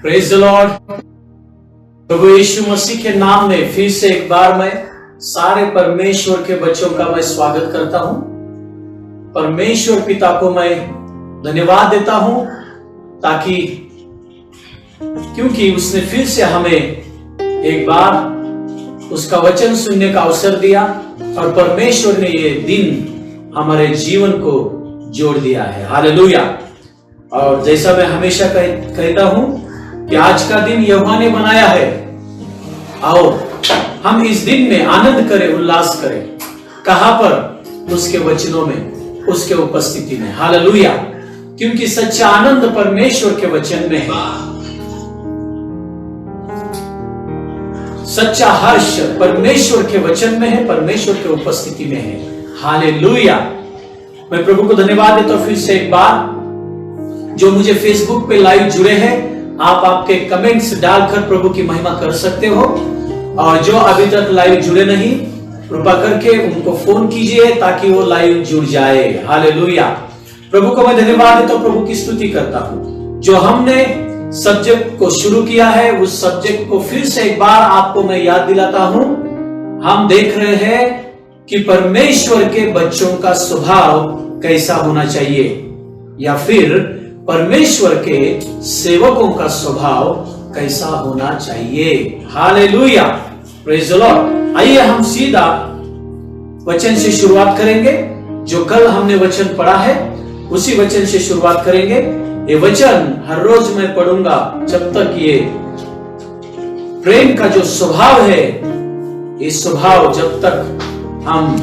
Praise the lord. प्रभु यीशु मसीह के नाम में फिर से एक बार मैं सारे परमेश्वर के बच्चों का मैं स्वागत करता हूं। परमेश्वर पिता को मैं धन्यवाद देता हूं क्योंकि उसने फिर से हमें एक बार उसका वचन सुनने का अवसर दिया और परमेश्वर ने ये दिन हमारे जीवन को जोड़ दिया है। हालेलुया। और जैसा मैं हमेशा कहता हूं कि आज का दिन यहोवा ने बनाया है, आओ हम इस दिन में आनंद करें, उल्लास करें। कहां पर? उसके वचनों में, उसके उपस्थिति में। हालेलुया। क्योंकि सच्चा आनंद परमेश्वर के वचन में है, सच्चा हर्ष परमेश्वर के वचन में है, परमेश्वर के उपस्थिति में है। हालेलुया। मैं प्रभु को धन्यवाद देता हूं फिर से एक बार। जो मुझे फेसबुक पे लाइव जुड़े हैं, आप आपके कमेंट्स डालकर प्रभु की महिमा कर सकते हो। और जो अभी तक लाइव जुड़े नहीं, कृपा करके उनको फोन कीजिए ताकि वो लाइव जुड़ जाए। हालेलुया। प्रभु को मैं धन्यवाद देता हूं, प्रभु की स्तुति करता हूं। जो हमने सब्जेक्ट को शुरू किया है, उस सब्जेक्ट को फिर से एक बार आपको मैं याद दिलाता हूं। हम देख रहे हैं कि परमेश्वर के बच्चों का स्वभाव कैसा होना चाहिए, या फिर परमेश्वर के सेवकों का स्वभाव कैसा होना चाहिए। हालेलुया। Praise the Lord. आइए हम सीधा वचन से शुरुआत करेंगे। जो कल हमने वचन पढ़ा है उसी वचन से शुरुआत करेंगे। ये वचन हर रोज मैं पढ़ूंगा जब तक ये प्रेम का जो स्वभाव है, ये स्वभाव जब तक हम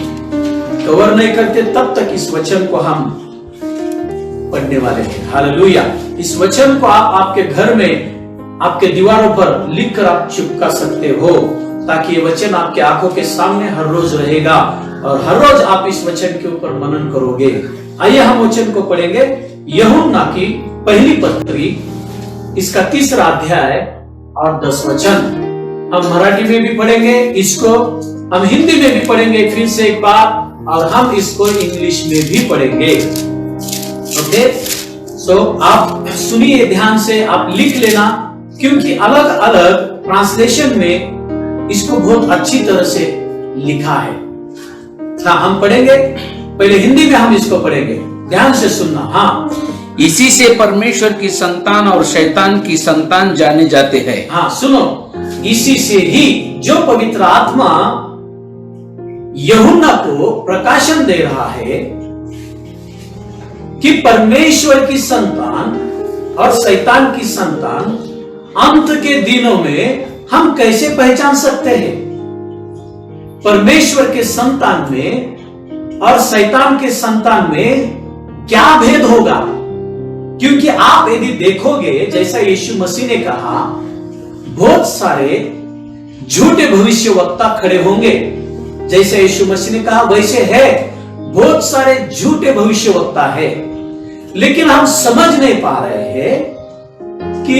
कवर नहीं करते तब तक इस वचन को हम पढ़ने वाले हैं। हालेलुया। इस वचन को आप आपके घर में, आपके दीवारों पर लिखकर आप चिपका सकते हो, ताकि ये वचन आपके आंखों के सामने हर रोज रहेगा और हर रोज आप इस वचन के ऊपर मनन करोगे। आइए हम वचन को पढ़ेंगे। यूहन्ना की पहली पत्री, इसका 3रा अध्याय और 10 वचन। हम मराठी में भी पढ़ेंगे इसको, हम हिंदी में भी पढ़ेंगे फिर से एक बार, और हम इसको इंग्लिश में भी पढ़ेंगे। ओके, सो आप सुनिए ध्यान से, आप लिख लेना, क्योंकि अलग अलग ट्रांसलेशन में इसको बहुत अच्छी तरह से लिखा है। हाँ, हम पढ़ेंगे, पहले हिंदी में हम इसको पढ़ेंगे, ध्यान से सुनना। हाँ, इसी से परमेश्वर की संतान और शैतान की संतान जाने जाते हैं। हाँ सुनो, इसी से ही जो पवित्र आत्मा यूहन्ना को प्रकाशन दे रहा है कि परमेश्वर की संतान और शैतान की संतान अंत के दिनों में हम कैसे पहचान सकते हैं। परमेश्वर के संतान में और शैतान के संतान में क्या भेद होगा? क्योंकि आप यदि देखोगे, जैसा यीशु मसीह ने कहा, बहुत सारे झूठे भविष्यवक्ता खड़े होंगे। जैसे यीशु मसीह ने कहा वैसे है, बहुत सारे झूठे भविष्यवक्ता है, लेकिन हम समझ नहीं पा रहे हैं कि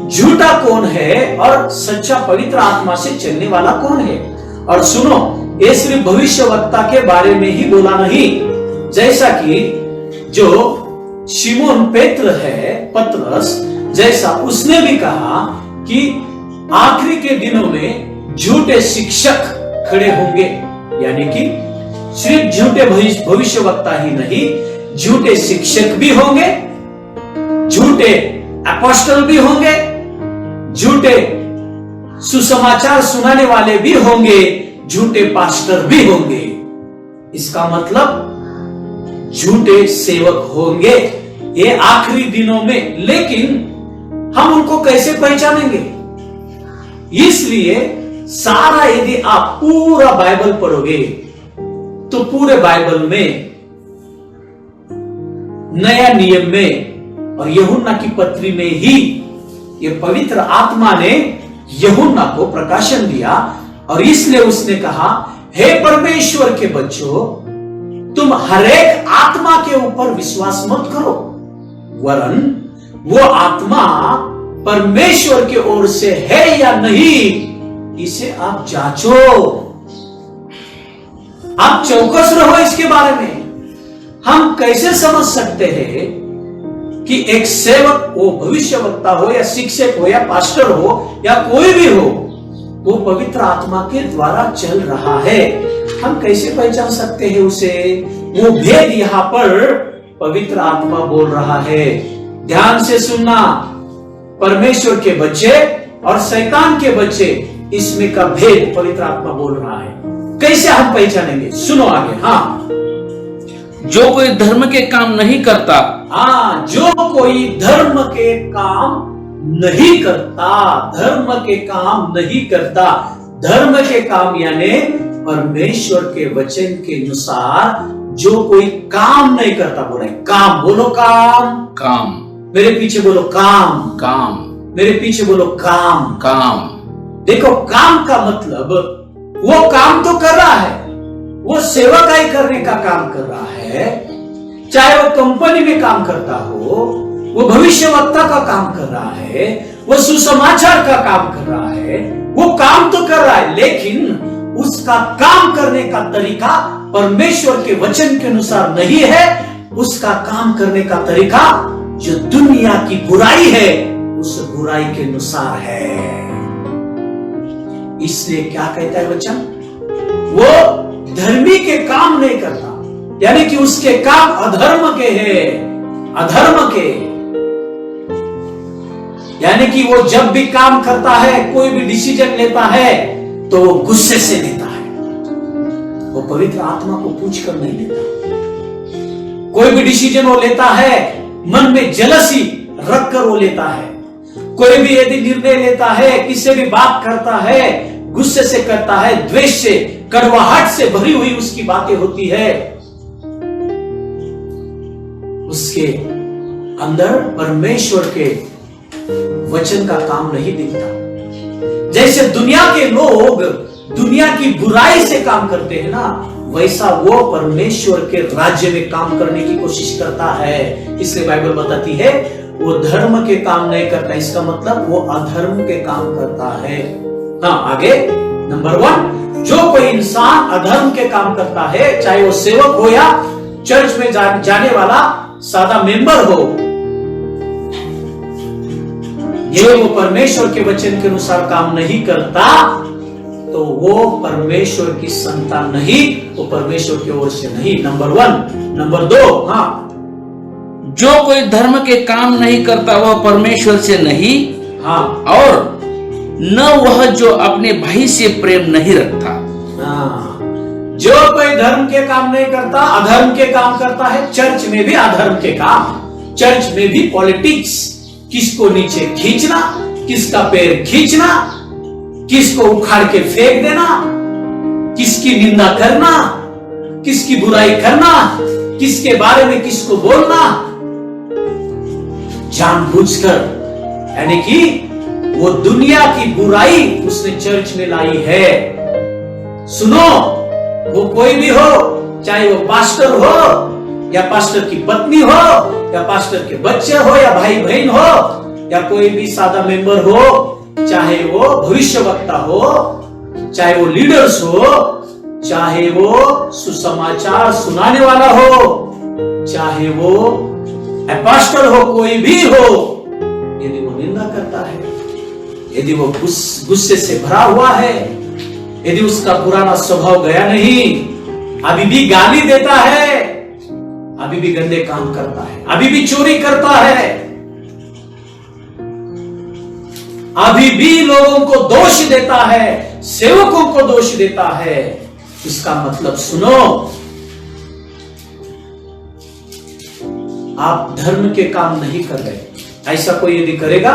झूठा कौन है और सच्चा पवित्र आत्मा से चलने वाला कौन है। और सुनो, ये सिर्फ भविष्यवक्ता के बारे में ही बोला नहीं, जैसा कि जो शिमोन पेत्र है, पतरस जैसा, उसने भी कहा कि आखिरी के दिनों में झूठे शिक्षक खड़े होंगे। यानी कि सिर्फ झूठे भविष्यवक्ता ही नहीं, झूठे शिक्षक भी होंगे, झूठे अपोस्टल भी होंगे, झूठे सुसमाचार सुनाने वाले भी होंगे, झूठे पास्टर भी होंगे। इसका मतलब झूठे सेवक होंगे ये आखिरी दिनों में। लेकिन हम उनको कैसे पहचानेंगे? इसलिए सारा, यदि आप पूरा बाइबल पढ़ोगे तो पूरे बाइबल में, नया नियम में और यूहन्ना की पत्री में ही ये पवित्र आत्मा ने यूहन्ना को प्रकाशन दिया। और इसलिए उसने कहा, हे परमेश्वर के बच्चों, तुम हरेक आत्मा के ऊपर विश्वास मत करो, वरन वो आत्मा परमेश्वर की ओर से है या नहीं, इसे आप जांचो। आप चौकस रहो इसके बारे में। हम कैसे समझ सकते हैं कि एक सेवक, वो भविष्यवक्ता हो या शिक्षक हो या पास्टर हो या कोई भी हो, वो पवित्र आत्मा के द्वारा चल रहा है। हम कैसे पहचान सकते हैं उसे? वो भेद यहां पर पवित्र आत्मा बोल रहा है। ध्यान से सुनना, परमेश्वर के बच्चे और शैतान के बच्चे, इसमें का भेद पवित्र आत्मा बोल रहा है। कैसे हम पहचानेंगे? सुनो आगे। हाँ, जो कोई धर्म के काम नहीं करता, हाँ, जो कोई धर्म के काम नहीं करता, धर्म के काम नहीं करता। धर्म के काम यानी परमेश्वर के वचन के अनुसार जो कोई काम नहीं करता। बोले काम, बोलो काम, काम, मेरे पीछे बोलो काम, काम, मेरे पीछे बोलो काम, काम। देखो, काम का मतलब वो काम तो कर रहा है, वो सेवकाई करने का काम कर रहा है, चाहे वो कंपनी में काम करता हो, वो भविष्यवक्ता का काम कर रहा है, वो सुसमाचार का काम कर रहा है, वो काम तो कर रहा है, लेकिन उसका काम करने का तरीका परमेश्वर के वचन के अनुसार नहीं है। उसका काम करने का तरीका जो दुनिया की बुराई है, उस बुराई के अनुसार है। इसलिए क्या कहता है वचन? वो धर्मी के काम नहीं करता, यानी कि उसके काम अधर्म के हैं, अधर्म के। यानी कि वो जब भी काम करता है, कोई भी डिसीजन लेता है, तो वो गुस्से से लेता है, वो पवित्र आत्मा को पूछ कर नहीं लेता। कोई भी डिसीजन वो लेता है, मन में जलसी रख कर वो लेता है। कोई भी यदि निर्णय लेता है, किसी भी बात करता है, गुस्से से करता है, द्वेष से, कड़वाहट से भरी हुई उसकी बातें होती है, उसके अंदर परमेश्वर के वचन का काम नहीं दिखता। जैसे दुनिया के लोग दुनिया की बुराई से काम करते हैं ना, वैसा वो परमेश्वर के राज्य में काम करने की कोशिश करता है। इसलिए बाइबल बताती है वो धर्म के काम नहीं करता, इसका मतलब वो अधर्म के काम करता है। हाँ, आगे नंबर 1, जो कोई इंसान अधर्म के काम करता है, चाहे वो सेवक हो या चर्च में जाने वाला सादा मेंबर हो, जो वो परमेश्वर के वचन के अनुसार काम नहीं करता, तो वो परमेश्वर की संतान नहीं, वो परमेश्वर की ओर से नहीं। नंबर 1। नंबर 2, हाँ, जो कोई धर्म के काम नहीं करता वह परमेश्वर से नहीं, हाँ, और न वह जो अपने भाई से प्रेम नहीं रखता। हाँ, जो कोई धर्म के काम नहीं करता, अधर्म के काम करता है। चर्च में भी अधर्म के काम, चर्च में भी पॉलिटिक्स, किसको नीचे खींचना, किसका पैर खींचना, किसको उखाड़ के फेंक देना, किसकी निंदा करना, किसकी बुराई करना, किसके बारे में किसको बोलना, जानबूझकर, यानी कि वो दुनिया की बुराई उसने चर्च में लाई है। सुनो, वो कोई भी हो, चाहे वो पास्टर हो या पास्टर की पत्नी हो या पास्टर के बच्चे हो या भाई बहन हो या कोई भी सादा मेंबर हो, चाहे वो भविष्यवक्ता हो, चाहे वो लीडर्स हो, चाहे वो सुसमाचार सुनाने वाला हो, चाहे वो पास्टर हो, कोई भी हो, यदि वो निंदा करता है, यदि वो गुस्से से भरा हुआ है, यदि उसका पुराना स्वभाव गया नहीं, अभी भी गाली देता है, अभी भी गंदे काम करता है, अभी भी चोरी करता है, अभी भी लोगों को दोष देता है, सेवकों को दोष देता है, इसका मतलब सुनो, आप धर्म के काम नहीं कर रहे। ऐसा कोई यदि करेगा,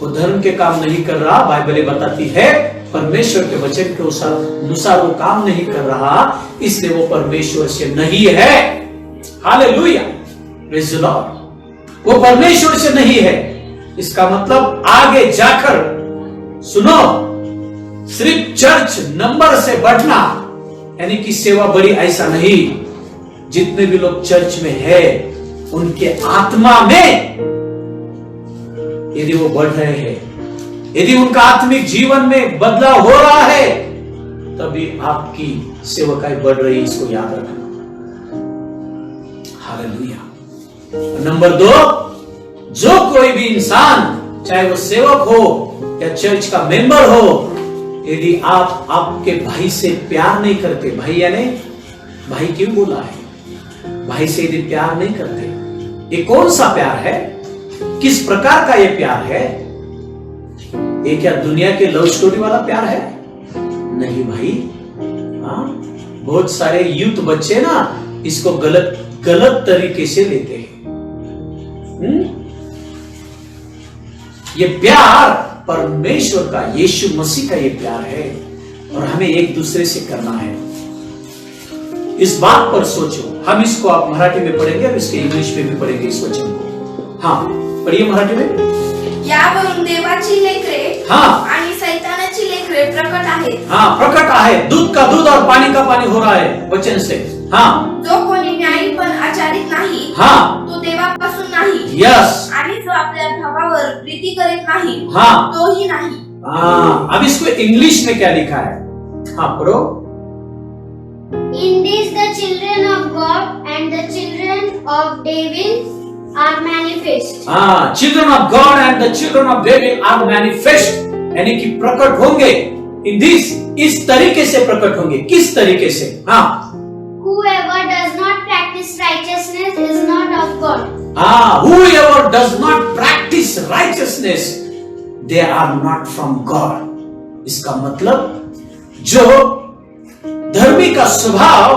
वो धर्म के काम नहीं कर रहा। बाइबल बताती है परमेश्वर के वचन के अनुसार वो काम नहीं कर रहा, इसलिए वो परमेश्वर से नहीं है। Hallelujah, praise the Lord. वो परमेश्वर से नहीं है, इसका मतलब आगे जाकर सुनो, सिर्फ चर्च नंबर से बढ़ना यानी कि सेवा बड़ी, ऐसा नहीं। जितने भी लोग चर्च में है, उनके आत्मा में यदि वो बढ़ रहे हैं, यदि उनका आत्मिक जीवन में बदलाव हो रहा है, तभी आपकी सेवकाई बढ़ रही है, इसको याद रखना। हालेलुया। नंबर 2, जो कोई भी इंसान, चाहे वो सेवक हो या चर्च का मेंबर हो, यदि आप आपके भाई से प्यार नहीं करते, भाई यानी भाई क्यों बोला है, भाई से यदि प्यार नहीं करते, ये कौन सा प्यार है, किस प्रकार का ये प्यार है? ये क्या दुनिया के लव स्टोरी वाला प्यार है? नहीं भाई। हाँ, बहुत सारे यूथ बच्चे ना इसको गलत तरीके से लेते हैं। ये प्यार परमेश्वर का, यीशु मसीह का ये प्यार है, और हमें एक दूसरे से करना है। इस बात पर सोचो। हम इसको आप मराठी में पढ़ेंगे और इसके इंग्लिश में भी पढ़ेंगे इस वचन को। हाँ, पढ़िए मराठी में। यावरून देवाची लेकरे हाँ, आणि सैतानाची लेकरे प्रकट आहेत। हाँ, प्रकट आहे। दूध का दूध और पानी का पानी हो रहा है वचन से। हाँ, जो कोणी न्यायी पण आचरित नाही, हाँ, तो देवापासून नाही। यस, आणि जो आपल्या भावावर प्रीती करीत नाही, हाँ, तोही नाही। हाँ। अब इसको इंग्लिश में क्या लिखा है? हाँ, पढ़ो। In this the children of God and the children of devil are manifest. हाँ, children of God and the children of devil are manifest, यानी कि प्रकट होंगे। इन दिस, इस तरीके से प्रकट होंगे। किस तरीके से? हाँ, Whoever does not practice righteousness is not of God. हाँ, whoever does not practice righteousness, they are not from God। इसका मतलब जो धर्मी का स्वभाव,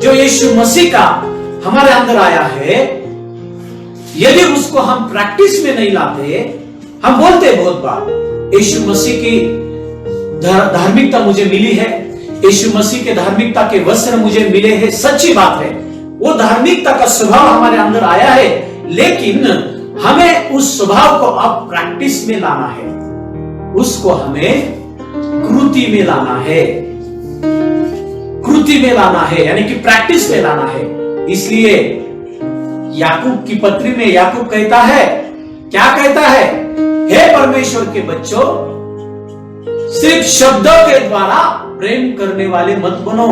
जो यीशु मसीह का हमारे अंदर आया है, यदि उसको हम प्रैक्टिस में नहीं लाते, हम बोलते बहुत बार यीशु मसीह की धार्मिकता मुझे मिली है, यीशु मसीह के धार्मिकता के वस्त्र मुझे मिले हैं। सच्ची बात है, वो धार्मिकता का स्वभाव हमारे अंदर आया है, लेकिन हमें उस स्वभाव को अब प्रैक्टिस में लाना है, उसको हमें कृति में लाना है, कृति में लाना है, यानी कि प्रैक्टिस में लाना है। इसलिए याकूब की पत्री में याकूब कहता है, क्या कहता है? हे परमेश्वर के बच्चों, सिर्फ शब्दों के द्वारा प्रेम करने वाले मत बनो।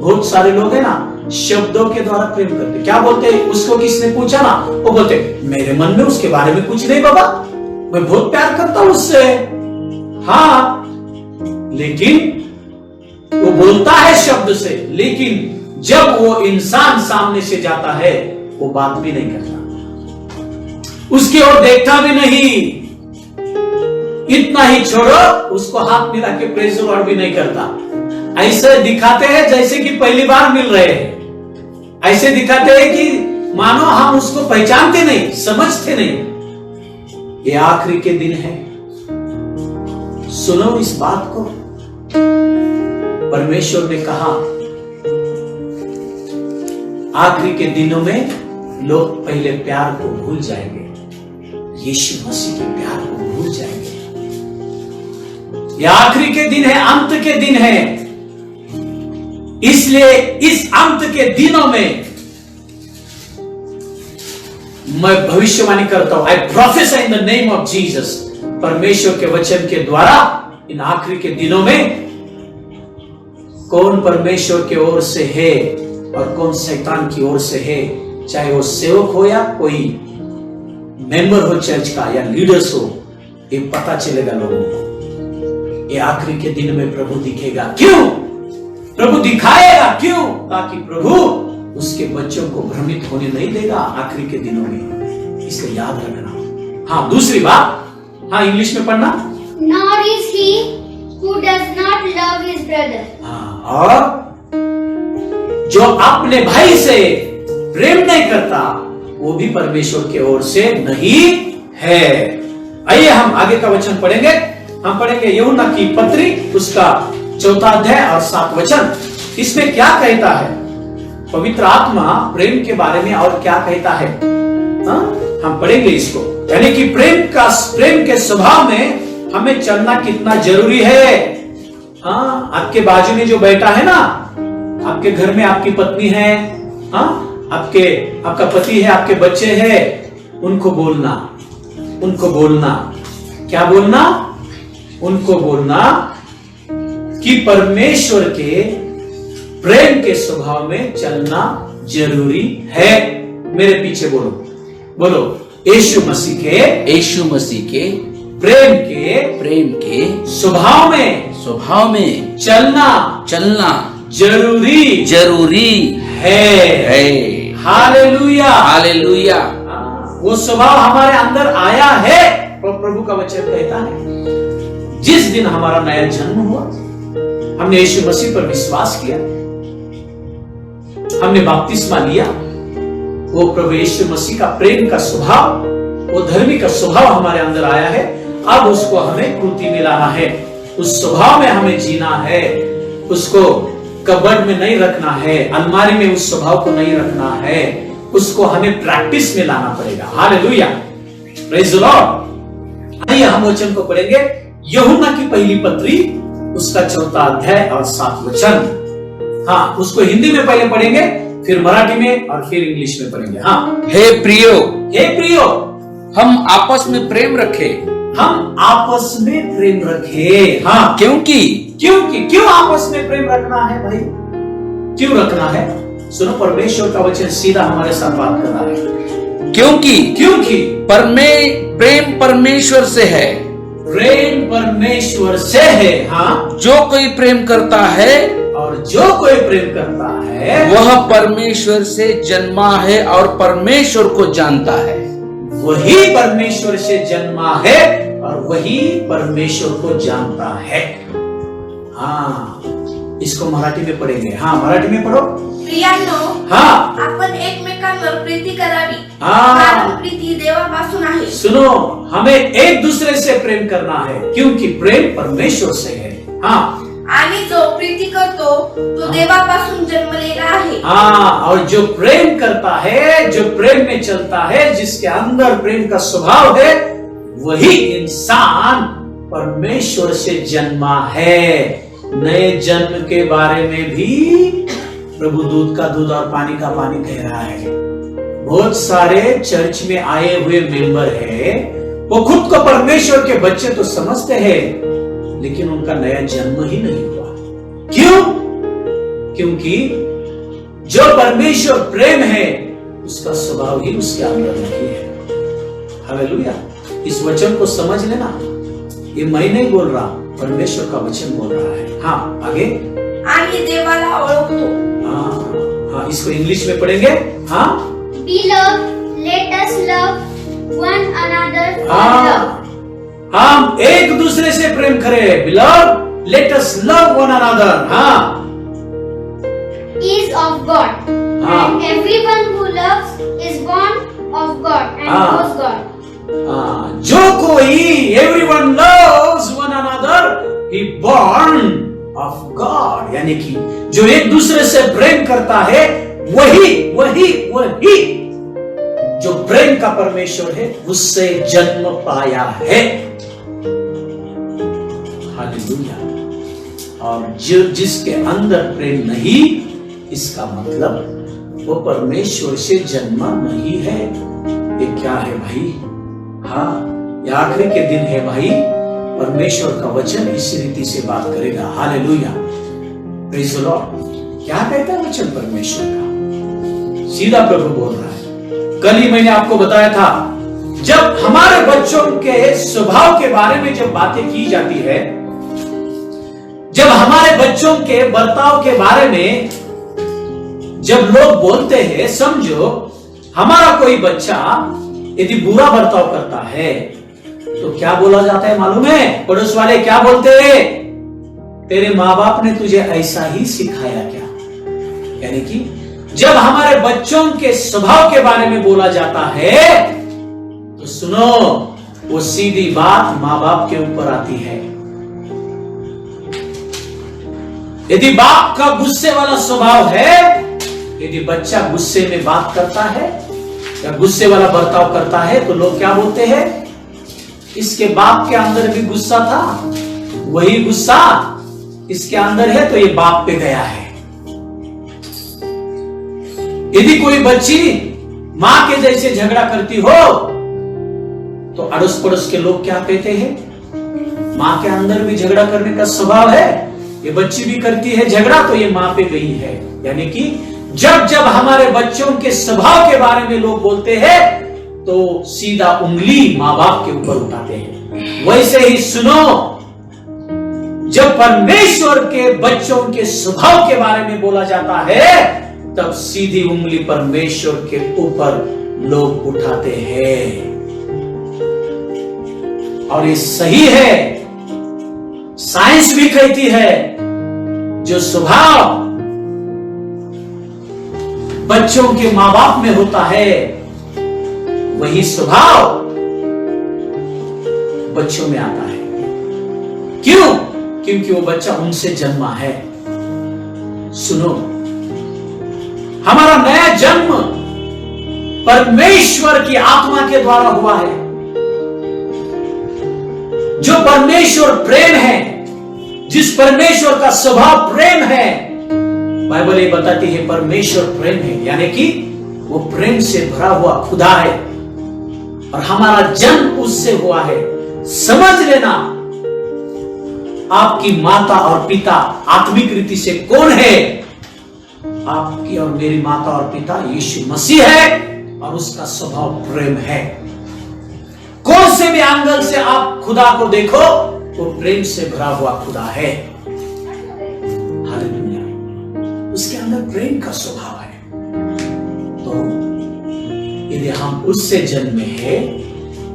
बहुत सारे लोग हैं ना, शब्दों के द्वारा प्रेम करते। क्या बोलते हैं? उसको किसने पूछा ना, वो बोलते मेरे मन में उसके बारे में कुछ नहीं बाबा, मैं बहुत प्यार करता हूं उससे। हाँ, लेकिन वो बोलता है शब्द से, लेकिन जब वो इंसान सामने से जाता है, वो बात भी नहीं करता, उसकी ओर देखता भी नहीं। इतना ही छोड़ो, उसको हाथ मिला के प्रेज द लॉर्ड भी नहीं करता। ऐसे दिखाते हैं जैसे कि पहली बार मिल रहे हैं, ऐसे दिखाते हैं कि मानो हम उसको पहचानते नहीं, समझते नहीं। ये आखिरी के दिन है, सुनो इस बात को। परमेश्वर ने कहा आखिरी के दिनों में लोग पहले प्यार को भूल जाएंगे, यीशु मसीह के प्यार को भूल जाएंगे। यह आखिरी के दिन है, अंत के दिन है। इसलिए इस अंत के दिनों में मैं भविष्यवाणी करता हूं, I prophesy in the name of Jesus. परमेश्वर के वचन के द्वारा इन आखिरी के दिनों में कौन परमेश्वर की ओर से है और कौन शैतान की ओर से है, चाहे वो सेवक हो या कोई मेंबर हो चर्च का या लीडर्स हो, ये पता चलेगा लोगों को। ये आखिरी के दिन में प्रभु दिखेगा। क्यों प्रभु दिखाएगा? क्यों? ताकि प्रभु उसके बच्चों को भ्रमित होने नहीं देगा आखिरी के दिनों में। इसलिए याद रखना। हाँ, दूसरी बात, हाँ इंग्लिश में पढ़ना। Nor is he who does not love his brother. हाँ, और जो अपने भाई से प्रेम नहीं करता, वो भी परमेश्वर की ओर से नहीं है। आइए हम आगे का वचन पढ़ेंगे। हम पढ़ेंगे यूहन्ना की पत्री, उसका 4 अध्याय और 7 वचन। इसमें क्या कहता है पवित्र आत्मा प्रेम के बारे में और क्या कहता है? हाँ? हम पढ़ेंगे इसको, यानी कि प्रेम के स्वभाव में हमें चलना कितना जरूरी है। हाँ, आपके बाजू में जो बैठा है ना, आपके घर में आपकी पत्नी है, हाँ, आपका पति है, आपके बच्चे हैं, उनको बोलना क्या बोलना? उनको बोलना कि परमेश्वर के प्रेम के स्वभाव में चलना जरूरी है। मेरे पीछे बोलो यीशु मसीह के प्रेम के स्वभाव में चलना जरूरी है। हालेलुया। वो स्वभाव हमारे अंदर आया है और प्रभु का वचन कहता है जिस दिन हमारा नया जन्म हुआ, हमने यीशु मसीह पर विश्वास किया, हमने बपतिस्मा लिया, वो प्रभु यीशु मसीह का प्रेम का स्वभाव, वो धर्मी का स्वभाव हमारे अंदर आया है। अब उसको हमें कृति में लाना है, उस स्वभाव में हमें जीना है, उसको कबर्ड में नहीं रखना है, अलमारी में उस स्वभाव को नहीं रखना है, उसको हमें प्रैक्टिस में लाना पड़ेगा। Hallelujah, praise the Lord. आइए हम वचन को पढ़ेंगे, यूहन्ना की पहली पत्री उसका 4 अध्याय और 7 वचन। हाँ, उसको हिंदी में पहले पढ़ेंगे, फिर मराठी में और फिर इंग्लिश में पढ़ेंगे। हाँ, हे प्रियो, हम आपस में प्रेम रखें। हाँ, क्यों आपस में प्रेम रखना है भाई? क्यों रखना है? सुनो, परमेश्वर का वचन सीधा हमारे साथ बात कर रहा है। क्योंकि प्रेम परमेश्वर से है। प्रेम परमेश्वर से है। हाँ, जो कोई प्रेम करता है और जो कोई प्रेम करता है वह परमेश्वर से जन्मा है और परमेश्वर को जानता है। वही परमेश्वर से जन्मा है और वही परमेश्वर को जानता है। हाँ, इसको मराठी में पढ़ेंगे। हाँ, मराठी में पढ़ो। प्रियांनो, हाँ, आपण एकमेकांवर प्रीती करावी, हाँ, कारण प्रीती देवापासून आहे। सुनो, हमें एक दूसरे से प्रेम करना है क्योंकि प्रेम परमेश्वर से है। हाँ, आणि जो प्रीती करतो तो देवापासून जन्मलेला आहे। हाँ, और जो प्रेम करता है, जो प्रेम में चलता है, जिसके अंदर प्रेम का स्वभाव है, वही इंसान परमेश्वर से जन्मा है। नए जन्म के बारे में भी प्रभु दूध का दूध और पानी का पानी कह रहा है। बहुत सारे चर्च में आए हुए मेंबर है, वो खुद को परमेश्वर के बच्चे तो समझते हैं, लेकिन उनका नया जन्म ही नहीं हुआ। क्यों? क्योंकि जो परमेश्वर प्रेम है उसका स्वभाव ही उसके अंदर नहीं है। हालेलुया। इस वचन को समझ लेना, ये मैं नहीं बोल रहा, परमेश्वर का वचन बोल रहा है। हाँ, आगे। आणि देवाला ओळखतो। हाँ, इसको इंग्लिश में पढ़ेंगे। हाँ, Beloved, let us love one another for love. हम एक दूसरे से प्रेम करें। Beloved, let us love one another. हाँ, Is of God, हाँ, and everyone who loves is born of God and हाँ, knows God. जो कोई everyone loves one another, he born of God, यानी कि जो एक दूसरे से प्रेम करता है वही जो प्रेम का परमेश्वर है उससे जन्म पाया है। हालेलुया। और जिसके अंदर प्रेम नहीं, इसका मतलब वो परमेश्वर से जन्मा नहीं है। ये क्या है भाई? हाँ, ये आखिरी के दिन है भाई, परमेश्वर का वचन इस रीति से बात करेगा। Hallelujah, praise the Lord. क्या कहता है वचन परमेश्वर का? सीधा प्रभु बोल रहा है। कल ही मैंने आपको बताया था, जब हमारे बच्चों के स्वभाव के बारे में जब बातें की जाती है, जब हमारे बच्चों के बर्ताव के बारे में जब लोग बोलते हैं, समझो हमारा कोई बच्चा यदि बुरा बर्ताव करता है तो क्या बोला जाता है मालूम है? पड़ोस वाले क्या बोलते हैं? तेरे माँ बाप ने तुझे ऐसा ही सिखाया क्या? यानी कि जब हमारे बच्चों के स्वभाव के बारे में बोला जाता है तो सुनो, वो सीधी बात माँ बाप के ऊपर आती है। यदि बाप का गुस्से वाला स्वभाव है, यदि बच्चा गुस्से में बात करता है या गुस्से वाला बर्ताव करता है, तो लोग क्या बोलते हैं? इसके बाप के अंदर भी गुस्सा था, वही गुस्सा इसके अंदर है तो ये बाप पे गया है। यदि कोई बच्ची मां के जैसे झगड़ा करती हो तो अड़ोस पड़ोस के लोग क्या कहते हैं? मां के अंदर भी झगड़ा करने का स्वभाव है, ये बच्ची भी करती है झगड़ा तो ये मां पे गई है। यानी कि जब जब हमारे बच्चों के स्वभाव के बारे में लोग बोलते हैं तो सीधा उंगली मां बाप के ऊपर उठाते हैं। वैसे ही सुनो, जब परमेश्वर के बच्चों के स्वभाव के बारे में बोला जाता है तब सीधी उंगली परमेश्वर के ऊपर लोग उठाते हैं। और ये सही है, साइंस भी कहती है जो स्वभाव बच्चों के मां बाप में होता है वही स्वभाव बच्चों में आता है। क्यों? क्योंकि वो बच्चा उनसे जन्मा है। सुनो, हमारा नया जन्म परमेश्वर की आत्मा के द्वारा हुआ है। जो परमेश्वर प्रेम है, जिस परमेश्वर का स्वभाव प्रेम है, बाइबल ये बताती है परमेश्वर प्रेम है, यानी कि वो प्रेम से भरा हुआ खुदा है और हमारा जन्म उससे हुआ है। समझ लेना, आपकी माता और पिता आत्मिक रीति से कौन है? आपकी और मेरी माता और पिता यीशु मसीह है और उसका स्वभाव प्रेम है। कौन से भी एंगल से आप खुदा को देखो, वो प्रेम से भरा हुआ खुदा है। हालेलुया, उसके अंदर प्रेम का स्वभाव है। तो यदि हम उससे जन्मे हैं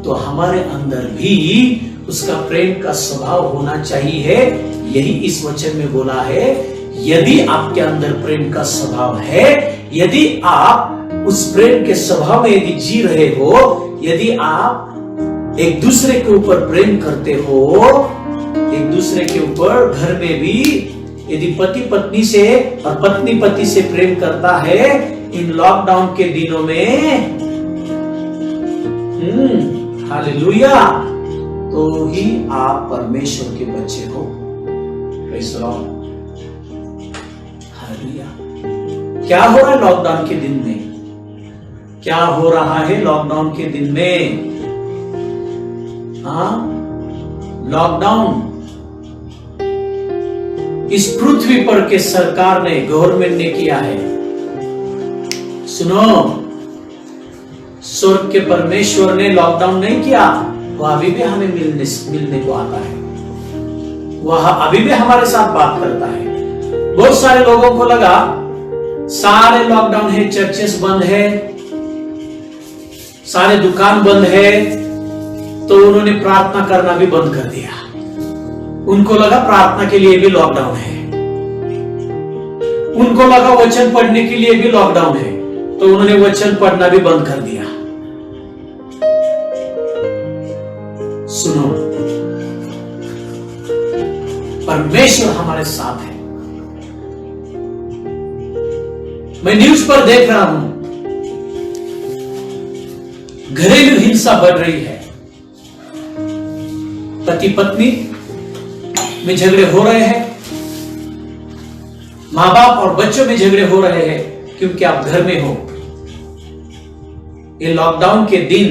तो हमारे अंदर भी उसका प्रेम का स्वभाव होना चाहिए। यही इस वचन में बोला है, यदि आपके अंदर प्रेम का स्वभाव है, यदि आप उस प्रेम के स्वभाव में यदि जी रहे हो, यदि आप एक दूसरे के ऊपर प्रेम करते हो, एक दूसरे के ऊपर घर में भी यदि पति पत्नी से और पत्नी पति से प्रेम करता है इन लॉकडाउन के दिनों में, हालेलुया, तो ही आप परमेश्वर के बच्चे हो। Praise the Lord, hallelujah. क्या हो रहा है लॉकडाउन के दिन में? क्या हो रहा है लॉकडाउन के दिन में? हाँ, लॉकडाउन इस पृथ्वी पर के सरकार ने, गवर्नमेंट ने किया है। सुनो, स्वर्ग के परमेश्वर ने लॉकडाउन नहीं किया, वह अभी भी हमें मिलने को आता है, वह अभी भी हमारे साथ बात करता है। बहुत सारे लोगों को लगा सारे लॉकडाउन है, चर्चेस बंद है, सारे दुकान बंद है, तो उन्होंने प्रार्थना करना भी बंद कर दिया। उनको लगा प्रार्थना के लिए भी लॉकडाउन है, उनको लगा वचन पढ़ने के लिए भी लॉकडाउन है, तो उन्होंने वचन पढ़ना भी बंद कर दिया। सुनो, परमेश्वर हमारे साथ है। मैं न्यूज पर देख रहा हूं, घरेलू हिंसा बढ़ रही है, पति पत्नी में झगड़े हो रहे हैं, मां बाप और बच्चों में झगड़े हो रहे हैं, क्योंकि आप घर में हो। ये लॉकडाउन के दिन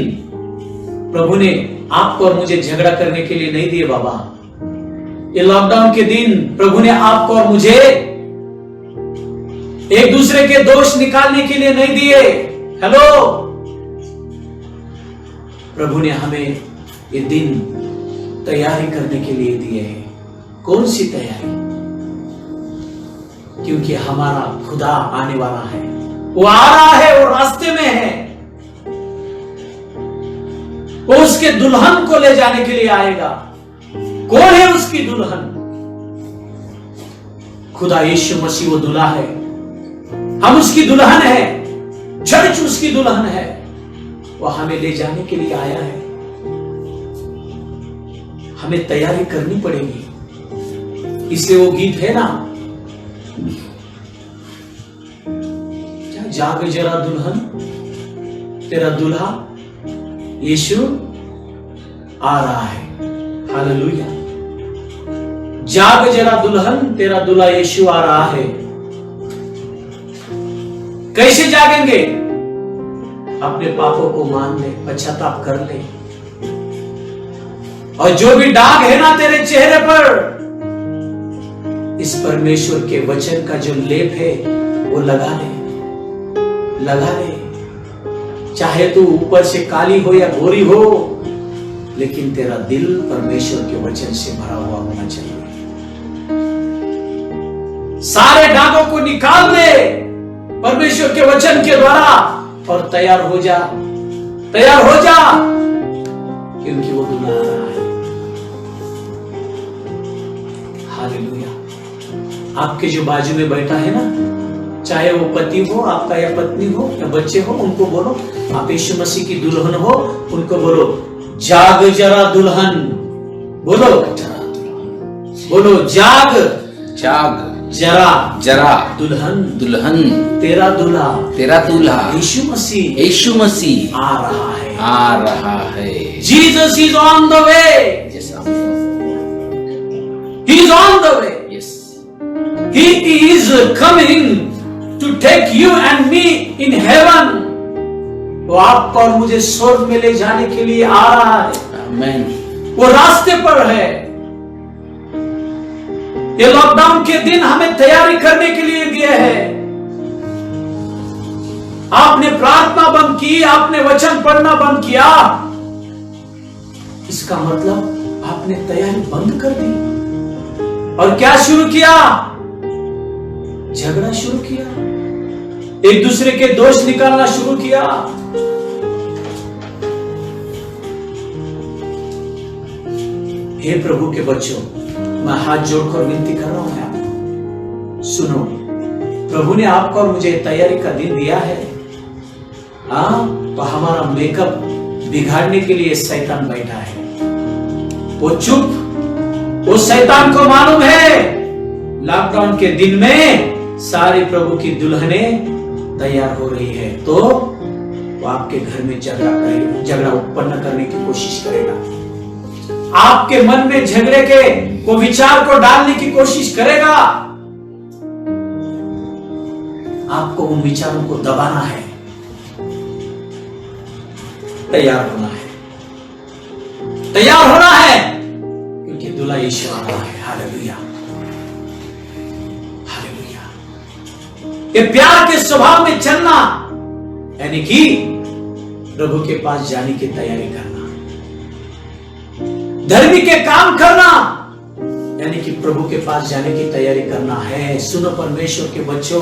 प्रभु ने आपको और मुझे झगड़ा करने के लिए नहीं दिए बाबा। ये लॉकडाउन के दिन प्रभु ने आपको और मुझे एक दूसरे के दोष निकालने के लिए नहीं दिए। हेलो, प्रभु ने हमें ये दिन तैयारी करने के लिए दिए हैं। कौन सी तैयारी? क्योंकि हमारा खुदा आने वाला है, वो आ रहा है, वो रास्ते में है, वो उसके दुल्हन को ले जाने के लिए आएगा। कौन है उसकी दुल्हन? खुदा यीशु मसीह वो दूल्हा है, हम उसकी दुल्हन है, चर्च उसकी दुल्हन है, वो हमें ले जाने के लिए आया है। हमें तैयारी करनी पड़ेगी। इसलिए वो गीत है ना, जाग जरा दुल्हन, तेरा दूल्हा यीशु आ रहा है। हालेलुया, जाग जरा दुल्हन, तेरा दूल्हा यीशु आ रहा है। कैसे जागेंगे? अपने पापों को मान ले, पश्चाताप कर ले, और जो भी दाग है ना तेरे चेहरे पर, इस परमेश्वर के वचन का जो लेप है वो लगा ले, लगा ले। चाहे तू ऊपर से काली हो या गोरी हो, लेकिन तेरा दिल परमेश्वर के वचन से भरा हुआ होना चाहिए। सारे दागों को निकाल दे परमेश्वर के वचन के द्वारा और तैयार हो जा, तैयार हो जा, क्योंकि वो दूल्हा आ रहा है। हालेलुया। आपके जो बाजू में बैठा है ना, चाहे वो पति हो आपका या पत्नी हो या बच्चे हो, उनको बोलो आप यीशु मसीह की दुल्हन हो, उनको बोलो जाग जरा दुल्हन, बोलो बोलो जाग जाग जरा जरा दुल्हन, दुल्हन तेरा दूल्हा, तेरा दूल्हा यीशु मसीह, यीशु मसीह आ रहा है, आ रहा है। Jesus is on the way, he is on the way, he is coming to take you and me in heaven. वो आपको और मुझे स्वर्ग में ले जाने के लिए आ रहा है। आमीन। वो रास्ते पर है। ये लॉकडाउन के दिन हमें तैयारी करने के लिए दिए हैं। आपने प्रार्थना बंद की, आपने वचन पढ़ना बंद किया, इसका मतलब आपने तैयारी बंद कर दी और क्या शुरू किया? झगड़ा शुरू किया, एक दूसरे के दोष निकालना शुरू किया। हे प्रभु के बच्चों, मैं हाथ जोड़कर विनती कर रहा हूं आपको, सुनो, प्रभु ने आपको और मुझे तैयारी का दिन दिया है। तो हमारा मेकअप बिगाड़ने के लिए शैतान बैठा है। वो चुप, वो शैतान को मालूम है लॉकडाउन के दिन में सारे प्रभु की दुल्हनें तैयार हो रही है, तो वो आपके घर में झगड़ा उत्पन्न करने की कोशिश करेगा। आपके मन में झगड़े के को विचार को डालने की कोशिश करेगा। आपको उन विचारों को दबाना है, तैयार होना है, तैयार होना है, क्योंकि दूल्हा यीशु आ रहा है। Hallelujah, hallelujah. ये प्यार के स्वभाव में चलना यानी कि प्रभु के पास जाने की तैयारी करना, धर्मी के काम करना यानी कि प्रभु के पास जाने की तैयारी करना है। सुनो परमेश्वर के बच्चों,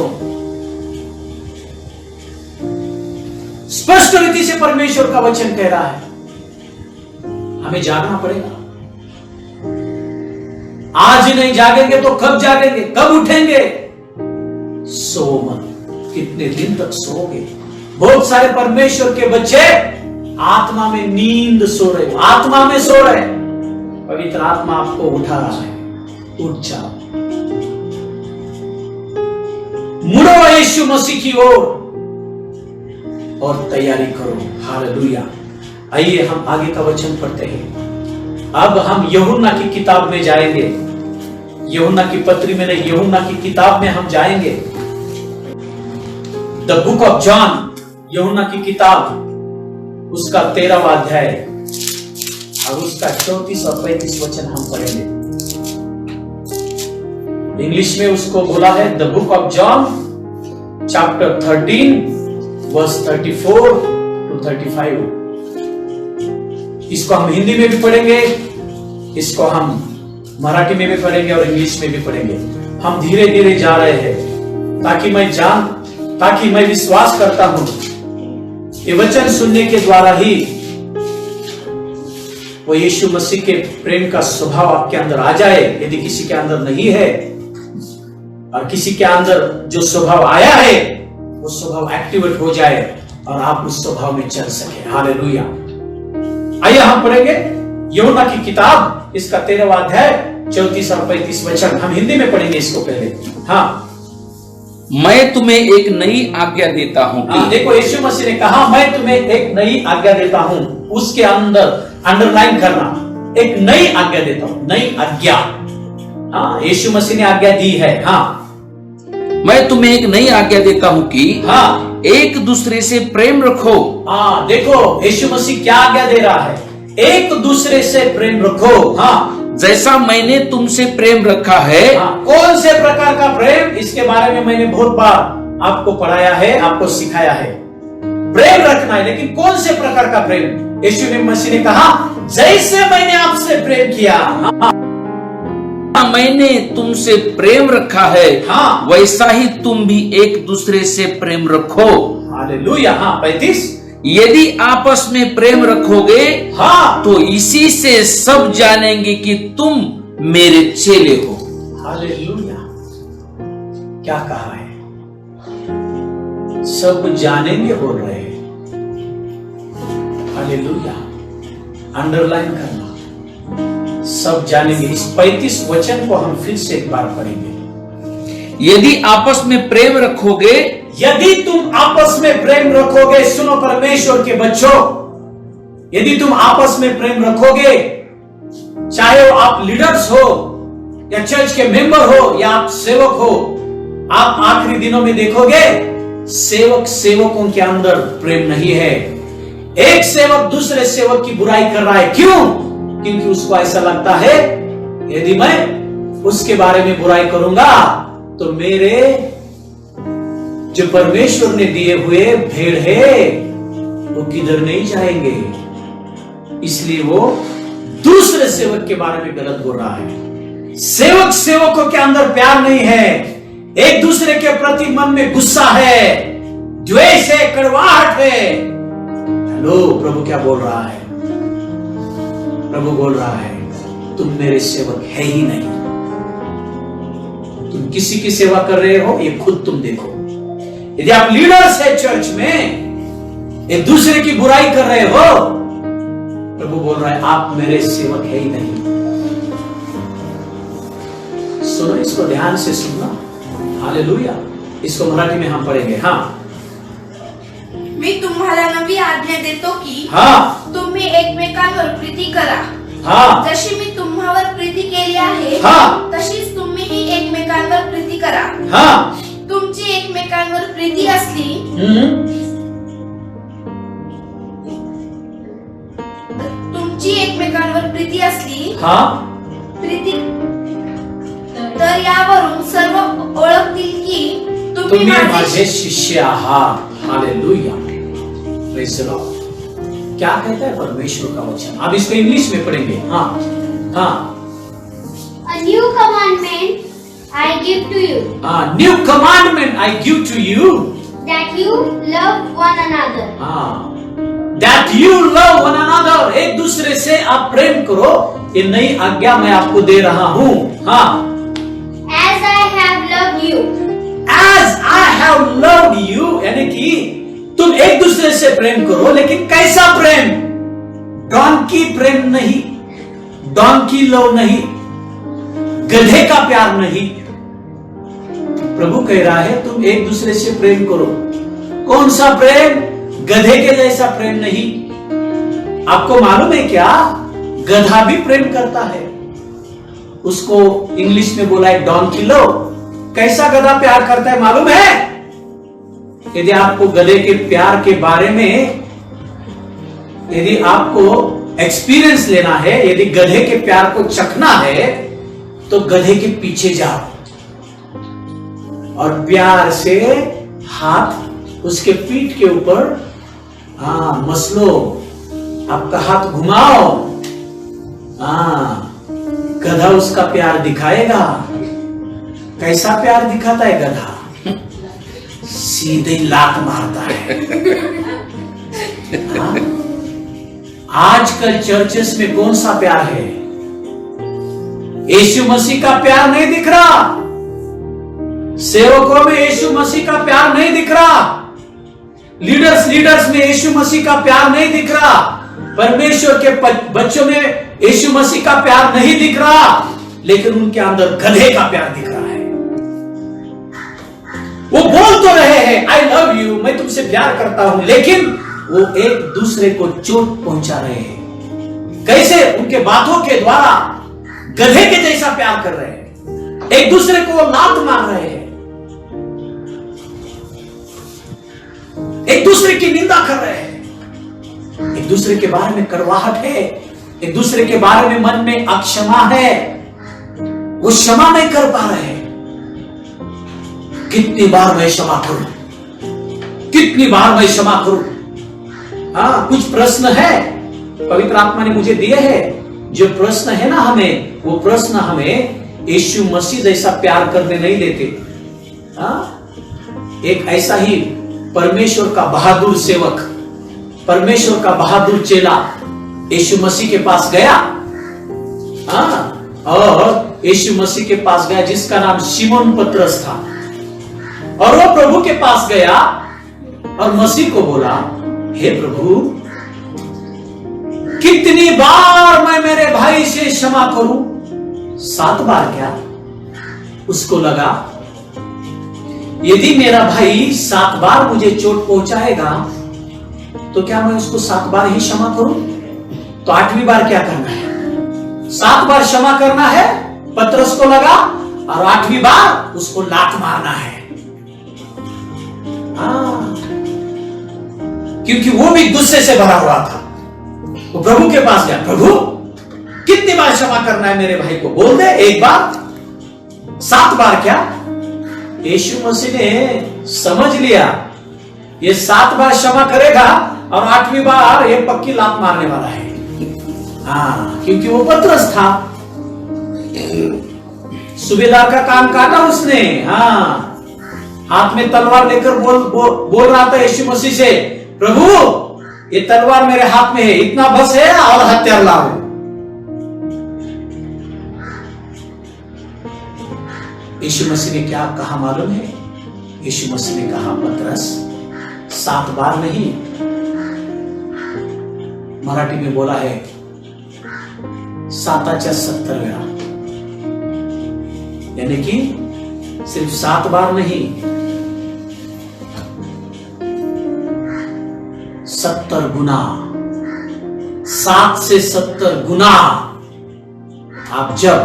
स्पष्ट रीति से परमेश्वर का वचन कह रहा है, हमें जागना पड़ेगा। आज ही नहीं जागेंगे तो कब जागेंगे, कब उठेंगे? सो मत, कितने दिन तक सोओगे? बहुत सारे परमेश्वर के बच्चे आत्मा में नींद सो रहे, आत्मा में सो रहे। पवित्र आत्मा आपको उठा रहा है, उठ जाओ, मुड़ो यीशु मसीह की ओर और तैयारी करो। हालेलुया। आइए हम आगे का वचन पढ़ते हैं। अब हम यूहन्ना की किताब में जाएंगे, यूहन्ना की पत्री में नहीं, यूहन्ना की किताब में हम जाएंगे। द बुक ऑफ जॉन, यूहन्ना की किताब, उसका 13वां अध्याय और उसका 34 और 35 वचन हम पढ़ेंगे। इंग्लिश में उसको बोला है the book of John chapter 13 verse 34 to 35। इसको हम हिंदी में भी पढ़ेंगे, इसको हम मराठी में भी पढ़ेंगे और इंग्लिश में भी पढ़ेंगे। हम धीरे धीरे जा रहे हैं ताकि मैं विश्वास करता हूं ये वचन सुनने के द्वारा ही वो यीशु मसीह के प्रेम का स्वभाव आपके अंदर आ जाए। यदि किसी के अंदर नहीं है और किसी के अंदर जो स्वभाव आया है वो स्वभाव एक्टिवेट हो जाए और आप उस स्वभाव में चल सके। हालेलुया। आइए हम पढ़ेंगे यूहन्ना की किताब, इसका 13वां अध्याय 34 और 35 वचन। हम हिंदी में पढ़ेंगे इसको पहले। हाँ, मैं तुम्हें एक नई आज्ञा देता हूं। देखो यीशु मसीह ने कहा मैं तुम्हें एक नई आज्ञा देता हूं, उसके अंदर अंडरलाइन करना, एक नई आज्ञा देता हूं, नई आज्ञा। हाँ, यीशु मसीह ने आज्ञा दी है। हाँ, मैं तुम्हें एक नई आज्ञा देता हूं कि हाँ, एक दूसरे से प्रेम रखो। हाँ, देखो यीशु मसीह क्या आज्ञा दे रहा है, एक दूसरे से प्रेम रखो। हाँ, जैसा मैंने तुमसे प्रेम रखा है। हाँ, कौन से प्रकार का प्रेम, इसके बारे में मैंने बहुत बार आपको पढ़ाया है, आपको सिखाया है। प्रेम रखना है। लेकिन कौन से प्रकार का प्रेम? यीशु मसीह ने कहा, जैसे मैंने आपसे प्रेम किया, मैंने तुमसे प्रेम रखा है, हाँ, वैसा ही तुम भी एक दूसरे से प्रेम रखो। हालेलुया। हाँ, 35, यदि आपस में प्रेम रखोगे, हाँ, तो इसी से सब जानेंगे कि तुम मेरे चेले हो। हालेलुया। क्या कहा है? सब जानेंगे बोल रहे हैं। हालेलुया। अंडरलाइन करना, सब जानेंगे। इस 35 वचन को हम फिर से एक बार पढ़ेंगे। यदि आपस में प्रेम रखोगे, यदि तुम आपस में प्रेम रखोगे, सुनो परमेश्वर के बच्चों, यदि तुम आपस में प्रेम रखोगे, चाहे वो आप लीडर्स हो या चर्च के मेंबर हो या आप सेवक हो, आप आखिरी दिनों में देखोगे सेवकों के अंदर प्रेम नहीं है। एक सेवक दूसरे सेवक की बुराई कर रहा है। क्यों? क्योंकि उसको ऐसा लगता है यदि मैं उसके बारे में बुराई करूंगा तो मेरे जो परमेश्वर ने दिए हुए भेड़ है वो किधर नहीं जाएंगे, इसलिए वो दूसरे सेवक के बारे में गलत बोल रहा है। सेवकों के अंदर प्यार नहीं है, एक दूसरे के प्रति मन में गुस्सा है, द्वेष है, कड़वाहट है। हेलो, प्रभु क्या बोल रहा है? प्रभु बोल रहा है तुम मेरे सेवक है ही नहीं। तुम किसी की सेवा कर रहे हो ये खुद तुम देखो। यदि आप लीडर्स है चर्च में, एक दूसरे की बुराई कर रहे हो, प्रभु बोल रहा है आप मेरे सेवक है ही नहीं। सुनो, इसको ध्यान से सुनना। हालेलुया। इसको मराठी में हम पढ़ेंगे। हाँ, मी तुम्हाला नवी आज्ञा देतो की हाँ, तुम्ही एकमेकांवर प्रीती करा। हाँ, जशी मी तुम्हावर प्रीती केली आहे, हाँ, तशीच तुम्हीही एकमेकांवर प्रीती करा। हाँ, तुमची एकमेकांवर प्रीती असली हाँ, प्रीती तर यावरून सर्व ओळखतील की तुम्ही तुम्ही माझे माझे शिष्य आहात। हालेलुया। Praise the Lord. क्या कहता है परमेश्वर का वचन? अब इसको इंग्लिश में पढ़ेंगे। हाँ, हाँ, A new commandment I give to you, हाँ, new commandment I give to you, that you love one another. हाँ, that you love one another, एक दूसरे से आप प्रेम करो। ये नई आज्ञा मैं आपको दे रहा हूँ। हाँ, As I have loved you. as I have loved you, यानी कि तुम एक दूसरे से प्रेम करो, लेकिन कैसा प्रेम? डॉन्की प्रेम नहीं, डॉन्की लव नहीं, गधे का प्यार नहीं। प्रभु कह रहा है तुम एक दूसरे से प्रेम करो। कौन सा प्रेम? गधे के जैसा प्रेम नहीं। आपको मालूम है क्या? गधा भी प्रेम करता है। उसको इंग्लिश में बोला है डॉन्की लव। कैसा गधा प्यार करता है मालूम है? यदि आपको गधे के प्यार के बारे में, यदि आपको एक्सपीरियंस लेना है, यदि गधे के प्यार को चखना है, तो गधे के पीछे जाओ और प्यार से हाथ उसके पीठ के ऊपर मसलो, आपका हाथ घुमाओ। गधा उसका प्यार दिखाएगा। कैसा प्यार दिखाता है गधा? सीधे लात मारता है। आजकल चर्चेस में कौन सा प्यार है? यीशु मसीह का प्यार नहीं दिख रहा। सेवकों में यीशु मसीह का प्यार नहीं दिख रहा। लीडर्स में यीशु मसीह का प्यार नहीं दिख रहा। परमेश्वर के बच्चों में यीशु मसीह का प्यार नहीं दिख रहा, लेकिन उनके अंदर गधे का प्यार दिख रहा है। वो बोल तो रहे हैं आई लव यू, मैं तुमसे प्यार करता हूं, लेकिन वो एक दूसरे को चोट पहुंचा रहे हैं। कैसे? उनके बातों के द्वारा गधे के जैसा प्यार कर रहे हैं। एक दूसरे को वो लात मार रहे हैं, एक दूसरे की निंदा कर रहे हैं, एक दूसरे के बारे में कड़वाहट है, एक दूसरे के बारे में मन में अक्षमा है, वो क्षमा नहीं कर पा रहे हैं। कितनी बार मैं क्षमा करूं, कितनी बार मैं क्षमा करूं? हाँ, कुछ प्रश्न है पवित्र आत्मा ने मुझे दिए हैं। जो प्रश्न है ना हमें, वो प्रश्न हमें यीशु मसीह जैसा प्यार करने नहीं देते। हाँ, एक ऐसा ही परमेश्वर का बहादुर सेवक, परमेश्वर का बहादुर चेला यीशु मसीह के पास गया। हाँ, और यीशु मसीह के पास गया जिसका नाम शिमोन पतरस था। और वो प्रभु के पास गया और मसीह को बोला, हे प्रभु, कितनी बार मैं मेरे भाई से क्षमा करूं? 7 बार क्या? उसको लगा यदि मेरा भाई 7 बार मुझे चोट पहुंचाएगा तो क्या मैं उसको 7 बार ही क्षमा करूं? तो 8वीं बार क्या करना है? 7 बार क्षमा करना है, पतरस को लगा, और 8वीं बार उसको लात मारना है। क्योंकि वो भी गुस्से से भरा हुआ था। वो प्रभु के पास गया, प्रभु कितनी बार क्षमा करना है मेरे भाई को? बोल दे, 1 बार, 7 बार क्या? यीशु मसीह ने समझ लिया ये 7 बार क्षमा करेगा और 8वीं बार ये पक्की लात मारने वाला है। हाँ, क्योंकि वो पतरस था, सूबेदार का काम काटा उसने। हाँ, हाथ में तलवार लेकर बोल रहा था यीशु मसीह से, प्रभु ये तलवार मेरे हाथ में है, इतना बस है और हथियार लाओ। यीशु मसीह ने क्या कहा मालूम है? यीशु मसीह ने कहा, पतरस 7 बार नहीं, मराठी में बोला है 7च्या 70 वेळा, यानी कि सिर्फ 7 बार नहीं, 70 गुना, 7 से 70 गुना। आप जब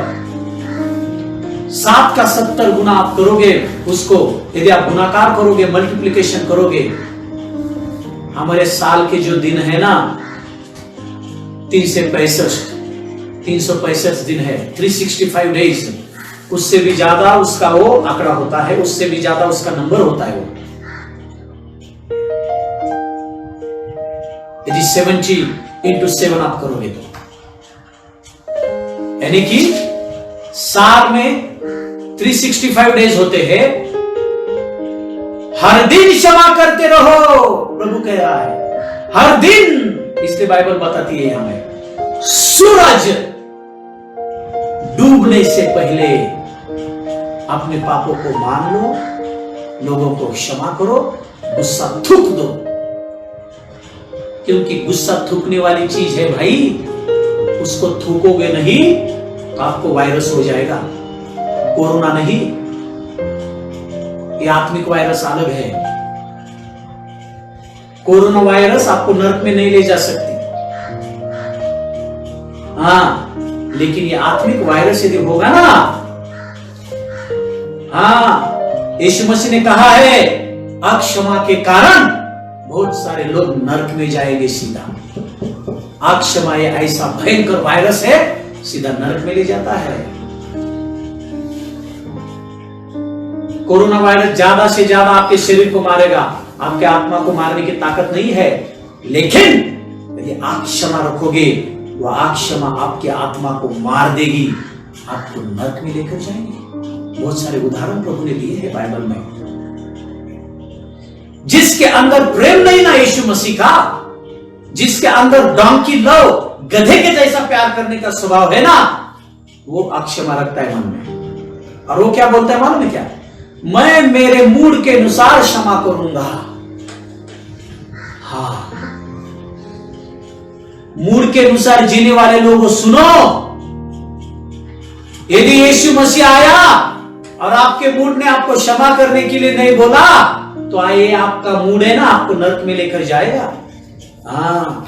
7 का 70 गुना आप करोगे उसको, यदि आप गुणाकार करोगे, मल्टीप्लिकेशन करोगे, हमारे साल के जो दिन है ना 365 दिन है, 365 डेज, उससे भी ज्यादा उसका वो आंकड़ा होता है, उससे भी ज्यादा उसका नंबर होता है। वो यदि 70 into 7 आप करोगे तो, यानी कि साल में 365 डेज होते हैं। हर दिन क्षमा करते रहो, प्रभु कह रहा है, हर दिन। इसलिए बाइबल बताती है हमें, सूरज डूबने से पहले अपने पापों को मान लो, लोगों को क्षमा करो, गुस्सा थूक दो, क्योंकि गुस्सा थूकने वाली चीज है भाई, उसको थूकोगे नहीं तो आपको वायरस हो जाएगा। कोरोना नहीं, ये आत्मिक वायरस अलग है। कोरोना वायरस आपको नरक में नहीं ले जा सकती, हाँ, लेकिन ये आत्मिक वायरस यदि होगा ना, हाँ, यीशु मसीह ने कहा है अक्षमा के कारण बहुत सारे लोग नरक में जाएंगे सीधा। अक्षमा ये ऐसा भयंकर वायरस है, सीधा नरक में ले जाता है। कोरोना वायरस ज्यादा से ज्यादा आपके शरीर को मारेगा, आपके आत्मा को मारने की ताकत नहीं है, लेकिन यदि आप क्षमा रखोगे, वह अक्षमा आपकी आत्मा को मार देगी, आपको नरक में लेकर जाएगी। बहुत सारे उदाहरण प्रभु ने दिए हैं बाइबल में। जिसके अंदर प्रेम नहीं ना यीशु मसीह का, जिसके अंदर डोंकी लव, गधे के जैसा प्यार करने का स्वभाव है ना, वो अक्षमा रखता है मन में। और वो क्या बोलता है मालूम है क्या? मैं मेरे मूड के अनुसार क्षमा करूंगा। हाँ, मूड के अनुसार जीने वाले लोगों सुनो, यदि यीशु मसीह आया और आपके मूड ने आपको क्षमा करने के लिए नहीं बोला, तो आइए आपका मूड है ना, आपको नरक में लेकर जाएगा। हाँ,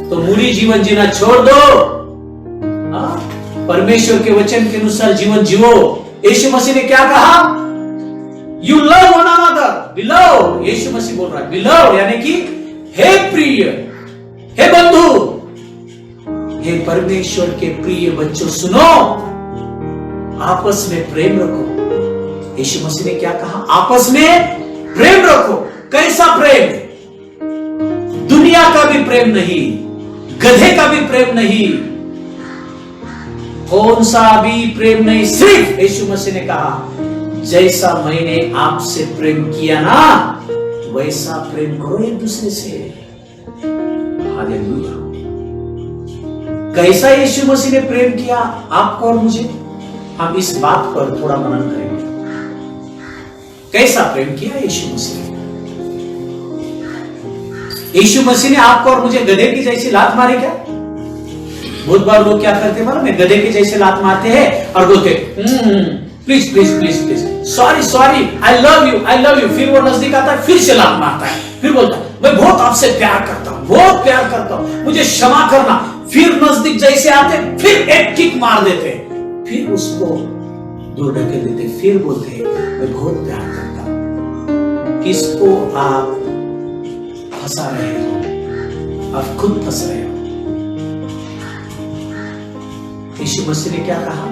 तो मूडी जीवन जीना छोड़ दो। हाँ, परमेश्वर के वचन के अनुसार जीवन जीवो। यीशु मसीह ने क्या कहा? You love one another, बिलव। यीशु मसीह बोल रहा है बिलव, यानी कि हे प्रिय, हे बंधु, हे परमेश्वर के प्रिय बच्चों, सुनो, आपस में प्रेम रखो। यीशु मसीह ने क्या कहा? आपस में प्रेम रखो। कैसा प्रेम? दुनिया का भी प्रेम नहीं, गधे का भी प्रेम नहीं, कौन सा भी प्रेम नहीं। सिर्फ यीशु मसीह ने कहा, जैसा मैंने आपसे प्रेम किया ना, वैसा प्रेम करो एक दूसरे से। हालेलुया। कैसा यीशु मसीह ने प्रेम किया आपको और मुझे, हम इस बात पर थोड़ा मनन करेंगे। कैसा प्रेम किया यीशु मसीह ने? यीशु मसीह ने आपको और मुझे गधे की जैसी लात मारी क्या? बहुत बार लोग क्या करते हैं मालूम है, गधे के जैसे लात मारते हैं और बोलते please please please please, sorry sorry, I love you. फिर वो नजदीक आता है, फिर से लात मारता है, फिर बोलता है मैं बहुत आपसे प्यार करता हूं, बहुत प्यार करता हूं, मुझे क्षमा करना। फिर नजदीक जैसे आते, फिर एक किक मार देते, फिर उसको दूर ढकेल देते, फिर बोलते मैं बहुत प्यार करता हूं। किसको आप फंसा रहे हो? आप खुद फंस रहे हो। यीशु मसीह ने क्या कहा?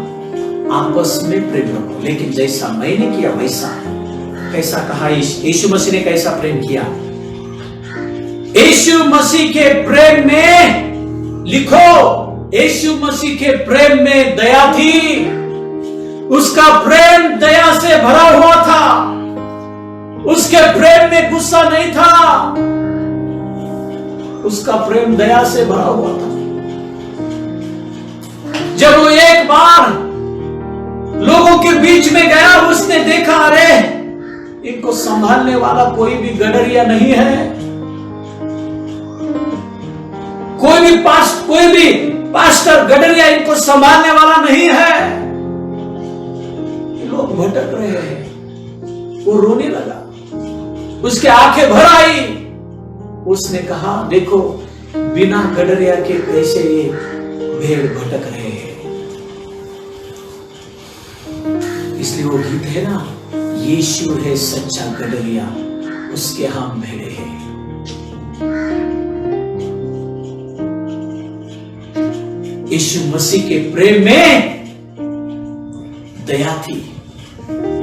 आपस में प्रेम रखो, लेकिन जैसा मैंने किया वैसा। कैसा कहा यीशु मसीह ने? कैसा प्रेम किया? यीशु मसीह के प्रेम में लिखो, यीशु मसीह के प्रेम में दया थी। उसका प्रेम दया से भरा हुआ था, उसके प्रेम में गुस्सा नहीं था, उसका प्रेम दया से भरा हुआ था। जब वो एक बार लोगों के बीच में गया, उसने देखा अरे इनको संभालने वाला कोई भी गडरिया नहीं है, कोई भी पास्टर गडरिया इनको संभालने वाला नहीं है, लोग भटक रहे हैं। वो रोने लगा, उसकी आंखें भर आई। उसने कहा देखो, बिना गडरिया के कैसे ये भेड़ भटक रहे हैं। इसलिए वो गीत है ना, यीशु है सच्चा गडरिया, उसके हम भेड़े हैं। यीशु मसीह के प्रेम में दया थी,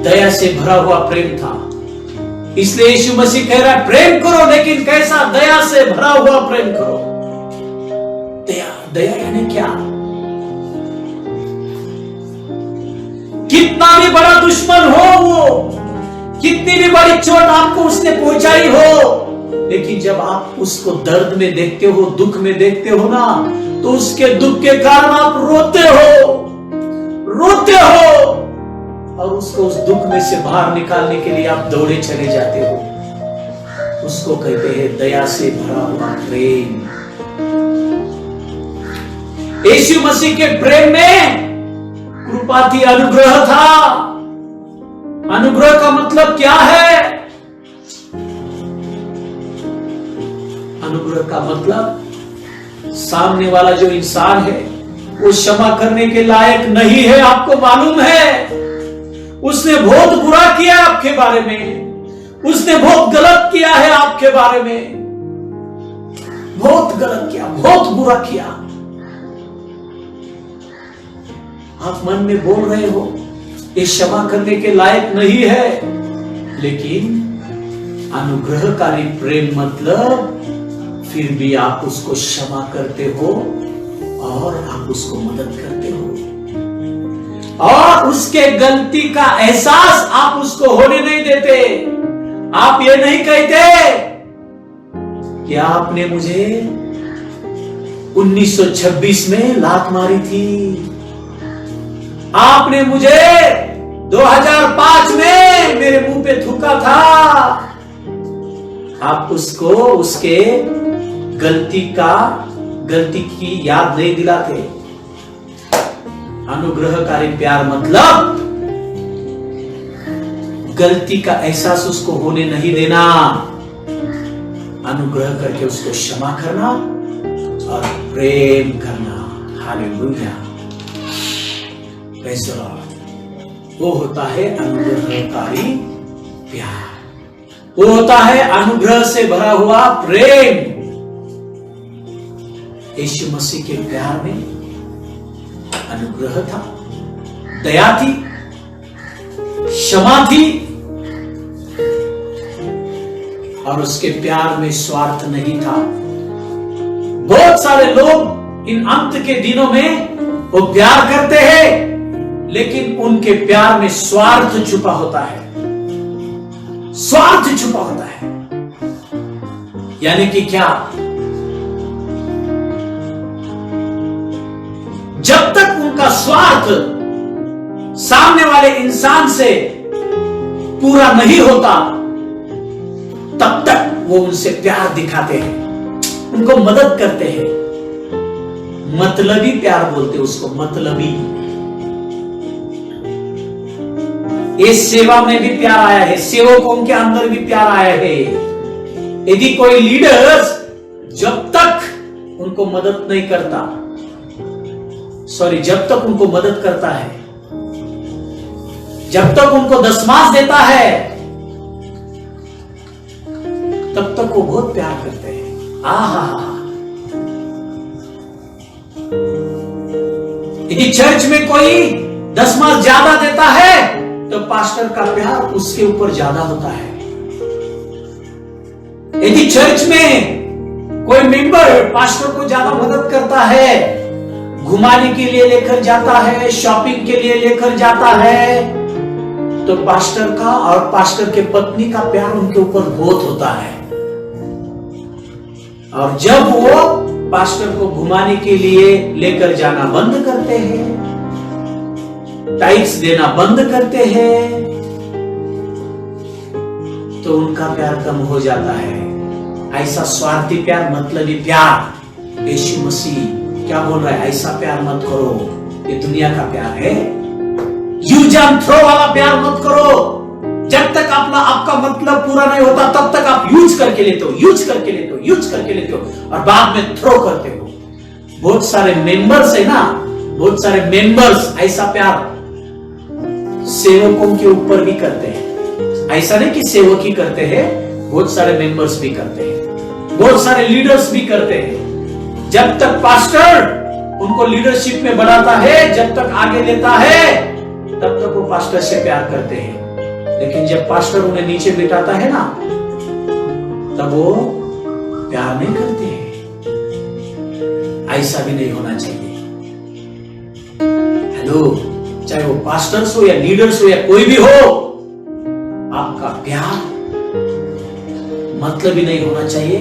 दया से भरा हुआ प्रेम था। इसलिए यीशु मसीह कह रहा है प्रेम करो, लेकिन कैसा? दया से भरा हुआ प्रेम करो। दया यानी क्या? कितना भी बड़ा दुश्मन हो वो, कितनी भी बड़ी चोट आपको उसने पहुंचाई हो, लेकिन जब आप उसको दर्द में देखते हो, दुख में देखते हो ना, तो उसके दुख के कारण आप रोते हो और उसको उस दुख में से बाहर निकालने के लिए आप दौड़े चले जाते हो। उसको कहते हैं दया से भरा हुआ प्रेम। यीशु मसीह के प्रेम में कृपा थी, अनुग्रह था। अनुग्रह का मतलब क्या है? अनुग्रह का मतलब सामने वाला जो इंसान है वो क्षमा करने के लायक नहीं है, आपको मालूम है। उसने बहुत बुरा किया आपके बारे में, उसने बहुत गलत किया है आपके बारे में, बहुत गलत किया, बहुत बुरा किया। आप मन में बोल रहे हो ये क्षमा करने के लायक नहीं है, लेकिन अनुग्रहकारी प्रेम मतलब फिर भी आप उसको क्षमा करते हो और आप उसको मदद करते हो, और उसके गलती का एहसास आप उसको होने नहीं देते। आप ये नहीं कहते कि आपने मुझे 1926 में लात मारी थी, आपने मुझे 2005 में मेरे मुंह पे थूका था। आप उसको उसके गलती की याद नहीं दिलाते। अनुग्रहकारी प्यार मतलब गलती का एहसास उसको होने नहीं देना, अनुग्रह करके उसको क्षमा करना और प्रेम करना। Hallelujah, praise the Lord. वो होता है अनुग्रहकारी प्यार, वो होता है अनुग्रह से भरा हुआ प्रेम। यीशु मसीह के प्यार में अनुग्रह था, दया थी, क्षमा थी, और उसके प्यार में स्वार्थ नहीं था। बहुत सारे लोग इन अंत के दिनों में वो प्यार करते हैं, लेकिन उनके प्यार में स्वार्थ छुपा होता है, स्वार्थ छुपा होता है। यानी कि क्या? जब तक उनका स्वार्थ सामने वाले इंसान से पूरा नहीं होता, तब तक वो उनसे प्यार दिखाते हैं, उनको मदद करते हैं। मतलबी प्यार बोलते हैं उसको, मतलबी। इस सेवा में भी प्यार आया है, सेवकों के अंदर भी प्यार आया है। यदि कोई लीडर्स जब तक उनको मदद नहीं करता, जब तक उनको मदद करता है, जब तक उनको दशमांश देता है, तब तक वो बहुत प्यार करते हैं। आहा, यदि चर्च में कोई दशमांश ज्यादा देता है तो पास्टर का प्यार उसके ऊपर ज्यादा होता है। यदि चर्च में कोई मेंबर पास्टर को ज्यादा मदद करता है, घुमाने के लिए लेकर जाता है, शॉपिंग के लिए लेकर जाता है, तो पास्टर का और पास्टर के पत्नी का प्यार उनके ऊपर बहुत होता है। और जब वो पास्टर को घुमाने के लिए लेकर जाना बंद करते हैं, टाइट्स देना बंद करते हैं, तो उनका प्यार कम हो जाता है। ऐसा स्वार्थी प्यार, मतलबी प्यार, यीशु मसीह क्या बोल रहा है? ऐसा प्यार मत करो, ये दुनिया का प्यार है। यूज एंड थ्रो वाला प्यार मत करो। जब तक आपका मतलब पूरा नहीं होता, तब तक आप यूज करके लेते हो, यूज करके लेते हो, यूज करके लेते हो, और बाद में थ्रो करते हो। बहुत सारे मेंबर्स है ना, बहुत सारे मेंबर्स ऐसा प्यार सेवकों के ऊपर भी करते हैं। ऐसा नहीं कि सेवक ही करते हैं, बहुत सारे मेंबर्स भी करते हैं, बहुत सारे लीडर्स भी करते हैं। जब तक पास्टर उनको लीडरशिप में बढ़ाता है, जब तक आगे लेता है, तब तक वो पास्टर से प्यार करते हैं। लेकिन जब पास्टर उन्हें नीचे बिठाता है ना, तब वो प्यार नहीं करते हैं। ऐसा भी नहीं होना चाहिए। हेलो, चाहे वो पास्टर्स हो या लीडर्स हो या कोई भी हो, आपका प्यार मतलब ही नहीं होना चाहिए।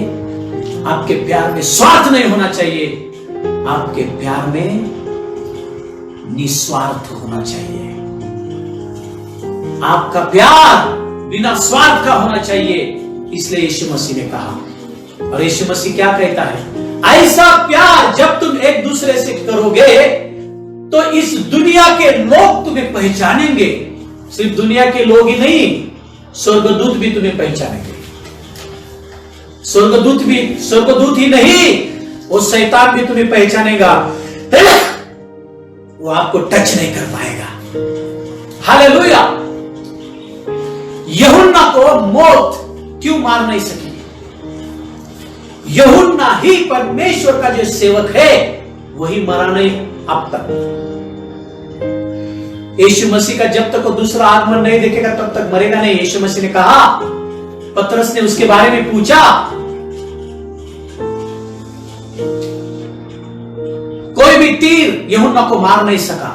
आपके प्यार में स्वार्थ नहीं होना चाहिए। आपके प्यार में निस्वार्थ होना चाहिए। आपका प्यार बिना स्वार्थ का होना चाहिए। इसलिए यीशु मसीह ने कहा, और यीशु मसीह क्या कहता है? ऐसा प्यार जब तुम एक दूसरे से करोगे तो इस दुनिया के लोग तुम्हें पहचानेंगे। सिर्फ दुनिया के लोग ही नहीं, स्वर्गदूत भी तुम्हें पहचानेंगे। स्वर्गदूत ही नहीं, वो शैतान भी तुम्हें पहचानेगा। वो आपको टच नहीं कर पाएगा। हालेलुया। यूहन्ना को मौत क्यों मार नहीं सकी? यूहन्ना ही परमेश्वर का जो सेवक है, वही मरा नहीं अब तक। यीशु मसीह का जब तक वो दूसरा आगमन नहीं देखेगा, तब तक मरेगा नहीं। यीशु मसीह ने कहा, पतरस ने उसके बारे में पूछा, कोई भी तीर यूहन्ना को मार नहीं सका।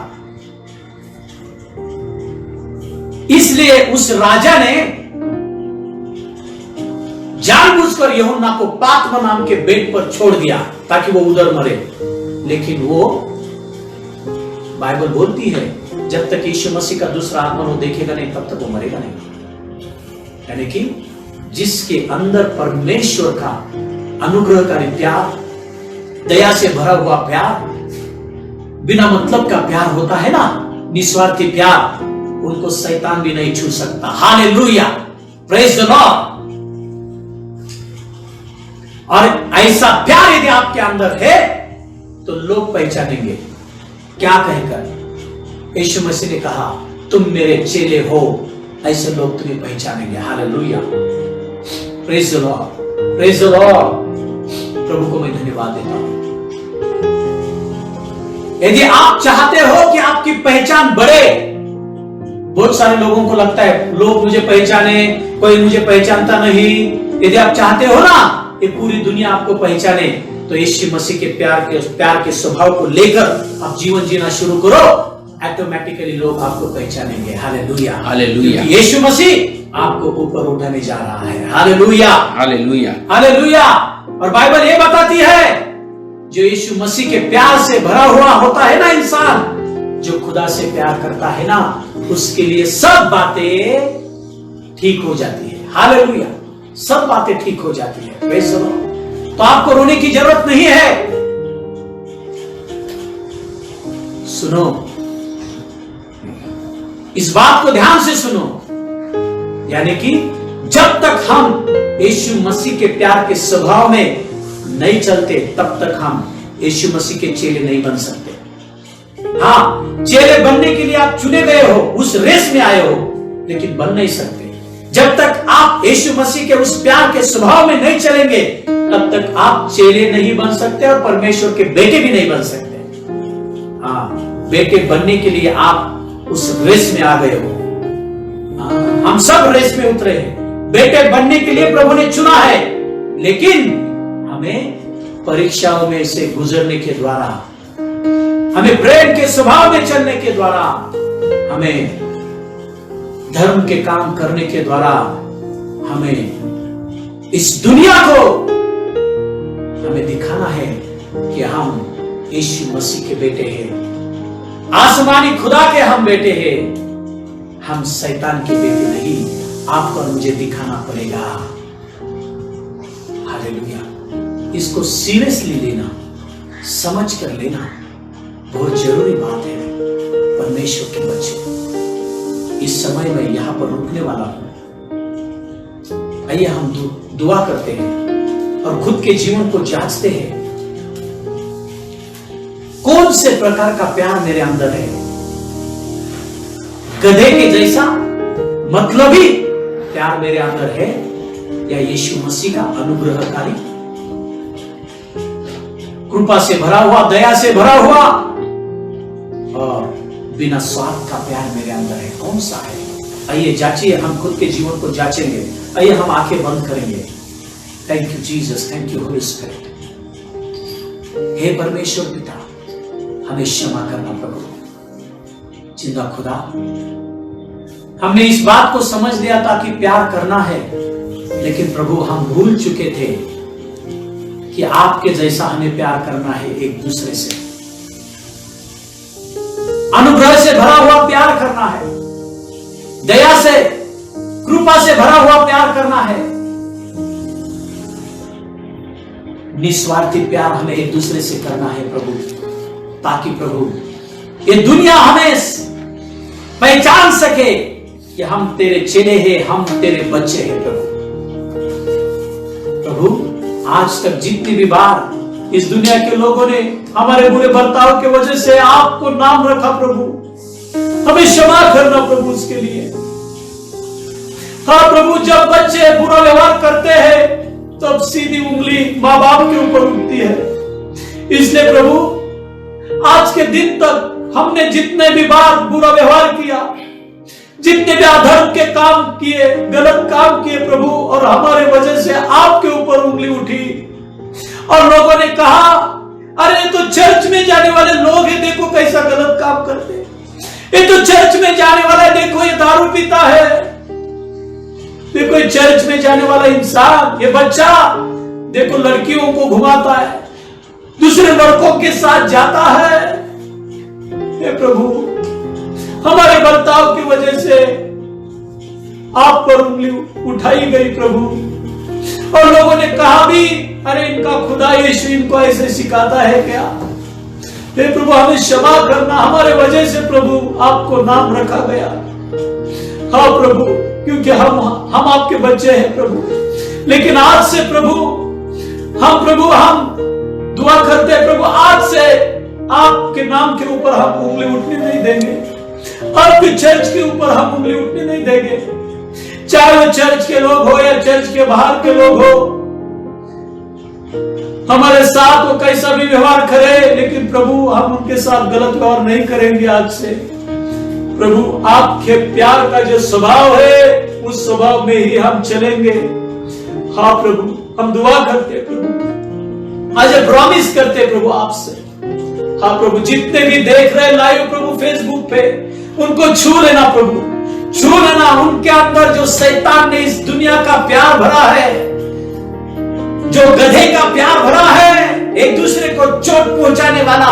इसलिए उस राजा ने जानबूझकर यूहन्ना को पात्मा नाम के बेट पर छोड़ दिया ताकि वो उधर मरे। लेकिन वो, बाइबल बोलती है, जब तक यीशु मसीह का दूसरा आगमन वो देखेगा नहीं, तब तक वो मरेगा नहीं। यानी कि जिसके अंदर परमेश्वर का अनुग्रहकारी प्यार, दया से भरा हुआ प्यार, बिना मतलब का प्यार होता है ना, निस्वार्थी प्यार, उनको शैतान भी नहीं छू सकता। Hallelujah, praise the Lord. और ऐसा प्यार यदि आपके अंदर है तो लोग पहचानेंगे। क्या कहकर? यीशु मसीह ने कहा, तुम मेरे चेले हो, ऐसे लोग तुम्हें पहचानेंगे। Hallelujah, praise the lord, praise the lord. प्रभु को मैं धन्यवाद देता हूं। यदि आप चाहते हो कि आपकी पहचान बढ़े, बहुत सारे लोगों को लगता है लोग मुझे पहचाने, कोई मुझे पहचानता नहीं। यदि आप चाहते हो ना ये पूरी दुनिया आपको पहचाने, तो यीशु मसीह के प्यार के स्वभाव को लेकर आप जीवन जीना शुरू करो, ऑटोमेटिकली लोग आपको पहचानेंगे। Hallelujah, hallelujah. यीशु मसीह आपको ऊपर उठाने जा रहा है। Hallelujah, hallelujah, hallelujah. और बाइबल ये बताती है जो यीशु मसीह के प्यार से भरा हुआ होता है ना इंसान, जो खुदा से प्यार करता है ना, उसके लिए सब बातें ठीक हो जाती है। हालेलुया, सब बातें ठीक हो जाती है। Praise the Lord. तो आपको रोने की जरूरत नहीं है। सुनो, इस बात को ध्यान से सुनो, यानी कि जब तक हम यीशु मसीह के प्यार के स्वभाव में नहीं चलते, तब तक हम यीशु मसीह के चेले नहीं बन सकते। हाँ, चेले बनने के लिए आप चुने गए हो, उस रेस में आए हो, लेकिन बन नहीं सकते। जब तक आप यीशु मसीह के उस प्यार के स्वभाव में नहीं चलेंगे, तब तक आप चेले नहीं बन सकते और परमेश्वर के बेटे भी नहीं बन सकते। हाँ, बेटे बनने के लिए आप उस रेस में आ गए हो। हम सब रेस में उतरे हैं। बेटे बनने के लिए प्रभु ने चुना है, लेकिन हमें परीक्षाओं में से गुजरने के द्वारा, हमें प्रेम के स्वभाव में चलने के द्वारा, हमें धर्म के काम करने के द्वारा, हमें इस दुनिया को हमें दिखाना है कि हम यीशु मसीह के बेटे हैं, आसमानी खुदा के हम बेटे हैं, हम शैतान के बेटे नहीं। आपको और मुझे दिखाना पड़ेगा। हालेलुया। इसको सीरियसली लेना, समझ कर लेना बहुत जरूरी बात है। परमेश्वर के बच्चे, इस समय में यहां पर रुकने वाला हूं। आइए हम दुआ करते हैं और खुद के जीवन को जांचते हैं। कौन से प्रकार का प्यार मेरे अंदर है? गधे के जैसा मतलबी प्यार मेरे अंदर है, या यीशु मसीह का अनुग्रहकारी, कृपा से भरा हुआ, दया से भरा हुआ और बिना स्वार्थ का प्यार मेरे अंदर है? कौन सा है? आइए जांचिए, हम खुद के जीवन को जांचेंगे। आइए हम आंखें बंद करेंगे। Thank you Jesus, thank you holy spirit. हे परमेश्वर पिता, हमें क्षमा करना प्रभु। जिंदा खुदा, हमने इस बात को समझ लिया था कि प्यार करना है, लेकिन प्रभु हम भूल चुके थे कि आपके जैसा हमें प्यार करना है एक दूसरे से। अनुग्रह से भरा हुआ प्यार करना है, दया से, कृपा से भरा हुआ प्यार करना है, निस्वार्थी प्यार हमें एक दूसरे से करना है प्रभु, ताकि प्रभु ये दुनिया हमें पहचान सके कि हम तेरे चेले हैं, हम तेरे बच्चे हैं। प्रभु आज तक जितनी भी बार इस दुनिया के लोगों ने हमारे बुरे बर्ताव के वजह से आपको नाम रखा प्रभु, हमें क्षमा करना प्रभु उसके लिए। हाँ प्रभु, जब बच्चे बुरा व्यवहार करते हैं तब सीधी उंगली माँ बाप के ऊपर उठती है। इसलिए प्रभु आज के दिन तक हमने जितने भी बार बुरा व्यवहार किया, जितने भी अधर्म के काम किए, गलत काम किए प्रभु, और हमारे वजह से आपके ऊपर उंगली उठी और लोगों ने कहा, अरे ये तो चर्च में जाने वाले लोग हैं, देखो कैसा गलत काम करते हैं, ये तो चर्च में जाने वाला है, देखो ये दारू पीता है, देखो ये चर्च में जाने वाला इंसान, ये बच्चा देखो लड़कियों को घुमाता है, दूसरे लड़कों के साथ जाता है। हे प्रभु, हमारे बर्ताव की वजह से आप पर उंगली उठाई गई प्रभु, और लोगों ने कहा भी, अरे इनका खुदा यीशु इनको ऐसे सिखाता है क्या? हे प्रभु, हमें क्षमा करना, हमारे वजह से प्रभु आपको नाम रखा गया। हाँ प्रभु, क्योंकि हम आपके बच्चे हैं प्रभु। लेकिन आज से प्रभु हम दुआ करते हैं प्रभु, आज से आपके नाम के ऊपर हम उंगली उठने नहीं देंगे, आपके चर्च के ऊपर हम उंगली उठने नहीं देंगे, चाहे वो चर्च के लोग हो या चर्च के बाहर के लोग हो, हमारे साथ वो कैसा भी व्यवहार करे, लेकिन प्रभु हम उनके साथ गलत व्यवहार नहीं करेंगे आज से। प्रभु आपके प्यार का जो स्वभाव है, उस स्वभाव में ही हम चलेंगे। हाँ प्रभु, हम दुआ करते हैं प्रभु, आज प्रॉमिस करते प्रभु आपसे। हाँ प्रभु, जितने भी देख रहे लाइव प्रभु फेसबुक पे, उनको छू लेना प्रभु, छू लेना। उनके अंदर जो शैतान ने इस दुनिया का प्यार भरा है, जो गधे का प्यार भरा है, एक दूसरे को चोट पहुंचाने वाला,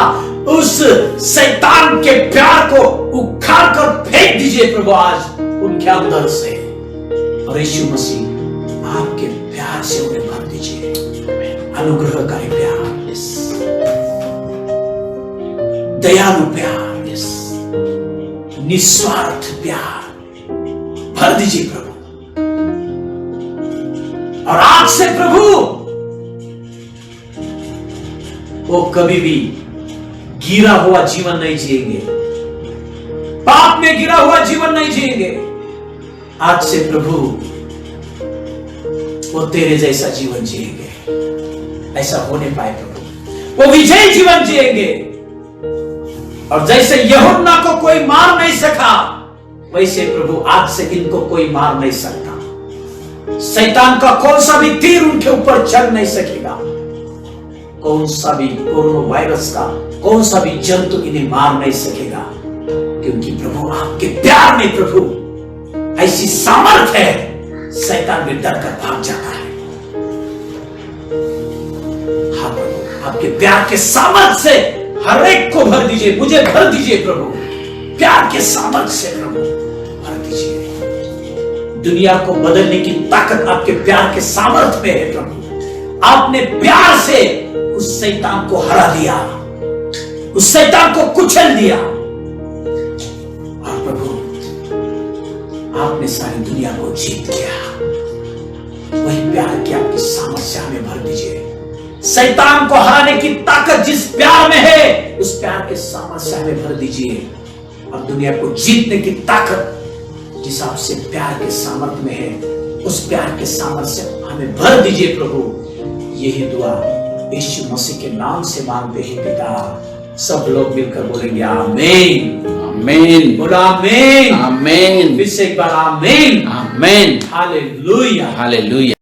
उस शैतान के प्यार को उखाड़ कर फेंक दीजिए प्रभु आज उनके अंदर से। और यीशु मसीह आपके प्यार से उन्हें भर दीजिए, अनुग्रहकारी प्यार, दयालु प्यार, निस्वार्थ प्यार भर दीजिए प्रभु। और आज से प्रभु वो कभी भी गिरा हुआ जीवन नहीं जिएंगे, पाप में गिरा हुआ जीवन नहीं जिएंगे। आज से प्रभु वो तेरे जैसा जीवन जिएंगे, ऐसा होने पाए प्रभु। वो विजयी जीवन जिएंगे। और जैसे यूहन्ना को कोई मार नहीं सका, वैसे प्रभु आज से इनको कोई मार नहीं सकता। शैतान का कौन सा भी तीर उनके ऊपर चल नहीं सकेगा। कौन सा भी कोरोना वायरस का कौन सा भी जंतु इन्हें मार नहीं सकेगा, क्योंकि प्रभु आपके प्यार में प्रभु ऐसी सामर्थ्य है, शैतान भी डर कर भाग जाता है। हाँ प्रभु, आपके प्यार के सामर्थ्य से हर एक को भर दीजिए, मुझे भर दीजिए प्रभु, प्यार के सामर्थ्य से प्रभु भर दीजिए। दुनिया को बदलने की ताकत आपके प्यार के सामर्थ्य में है प्रभु। आपने प्यार से उस शैतान को हरा दिया, उस शैतान को कुचल दिया। और प्रभु आपने सारी दुनिया को जीत लिया। वही प्यार की आपकी सामर्थ्य हमें भर दीजिए। शैतान को हराने की ताकत जिस प्यार में है, उस प्यार के सामर्थ्य हमें भर दीजिए। और दुनिया को जीतने की ताकत जिस आपसे प्यार के सामर्थ्य में है, उस प्यार के सामर्थ्य हमें भर दीजिए प्रभु। यही दुआ यीशु मसीह के नाम से मांगते हैं पिता। सब लोग मिलकर बोलेंगे आमीन, आमीन, बोला आमीन, आमीन, फिर से एक बार आमीन, आमीन, हालेलुया, हालेलुया।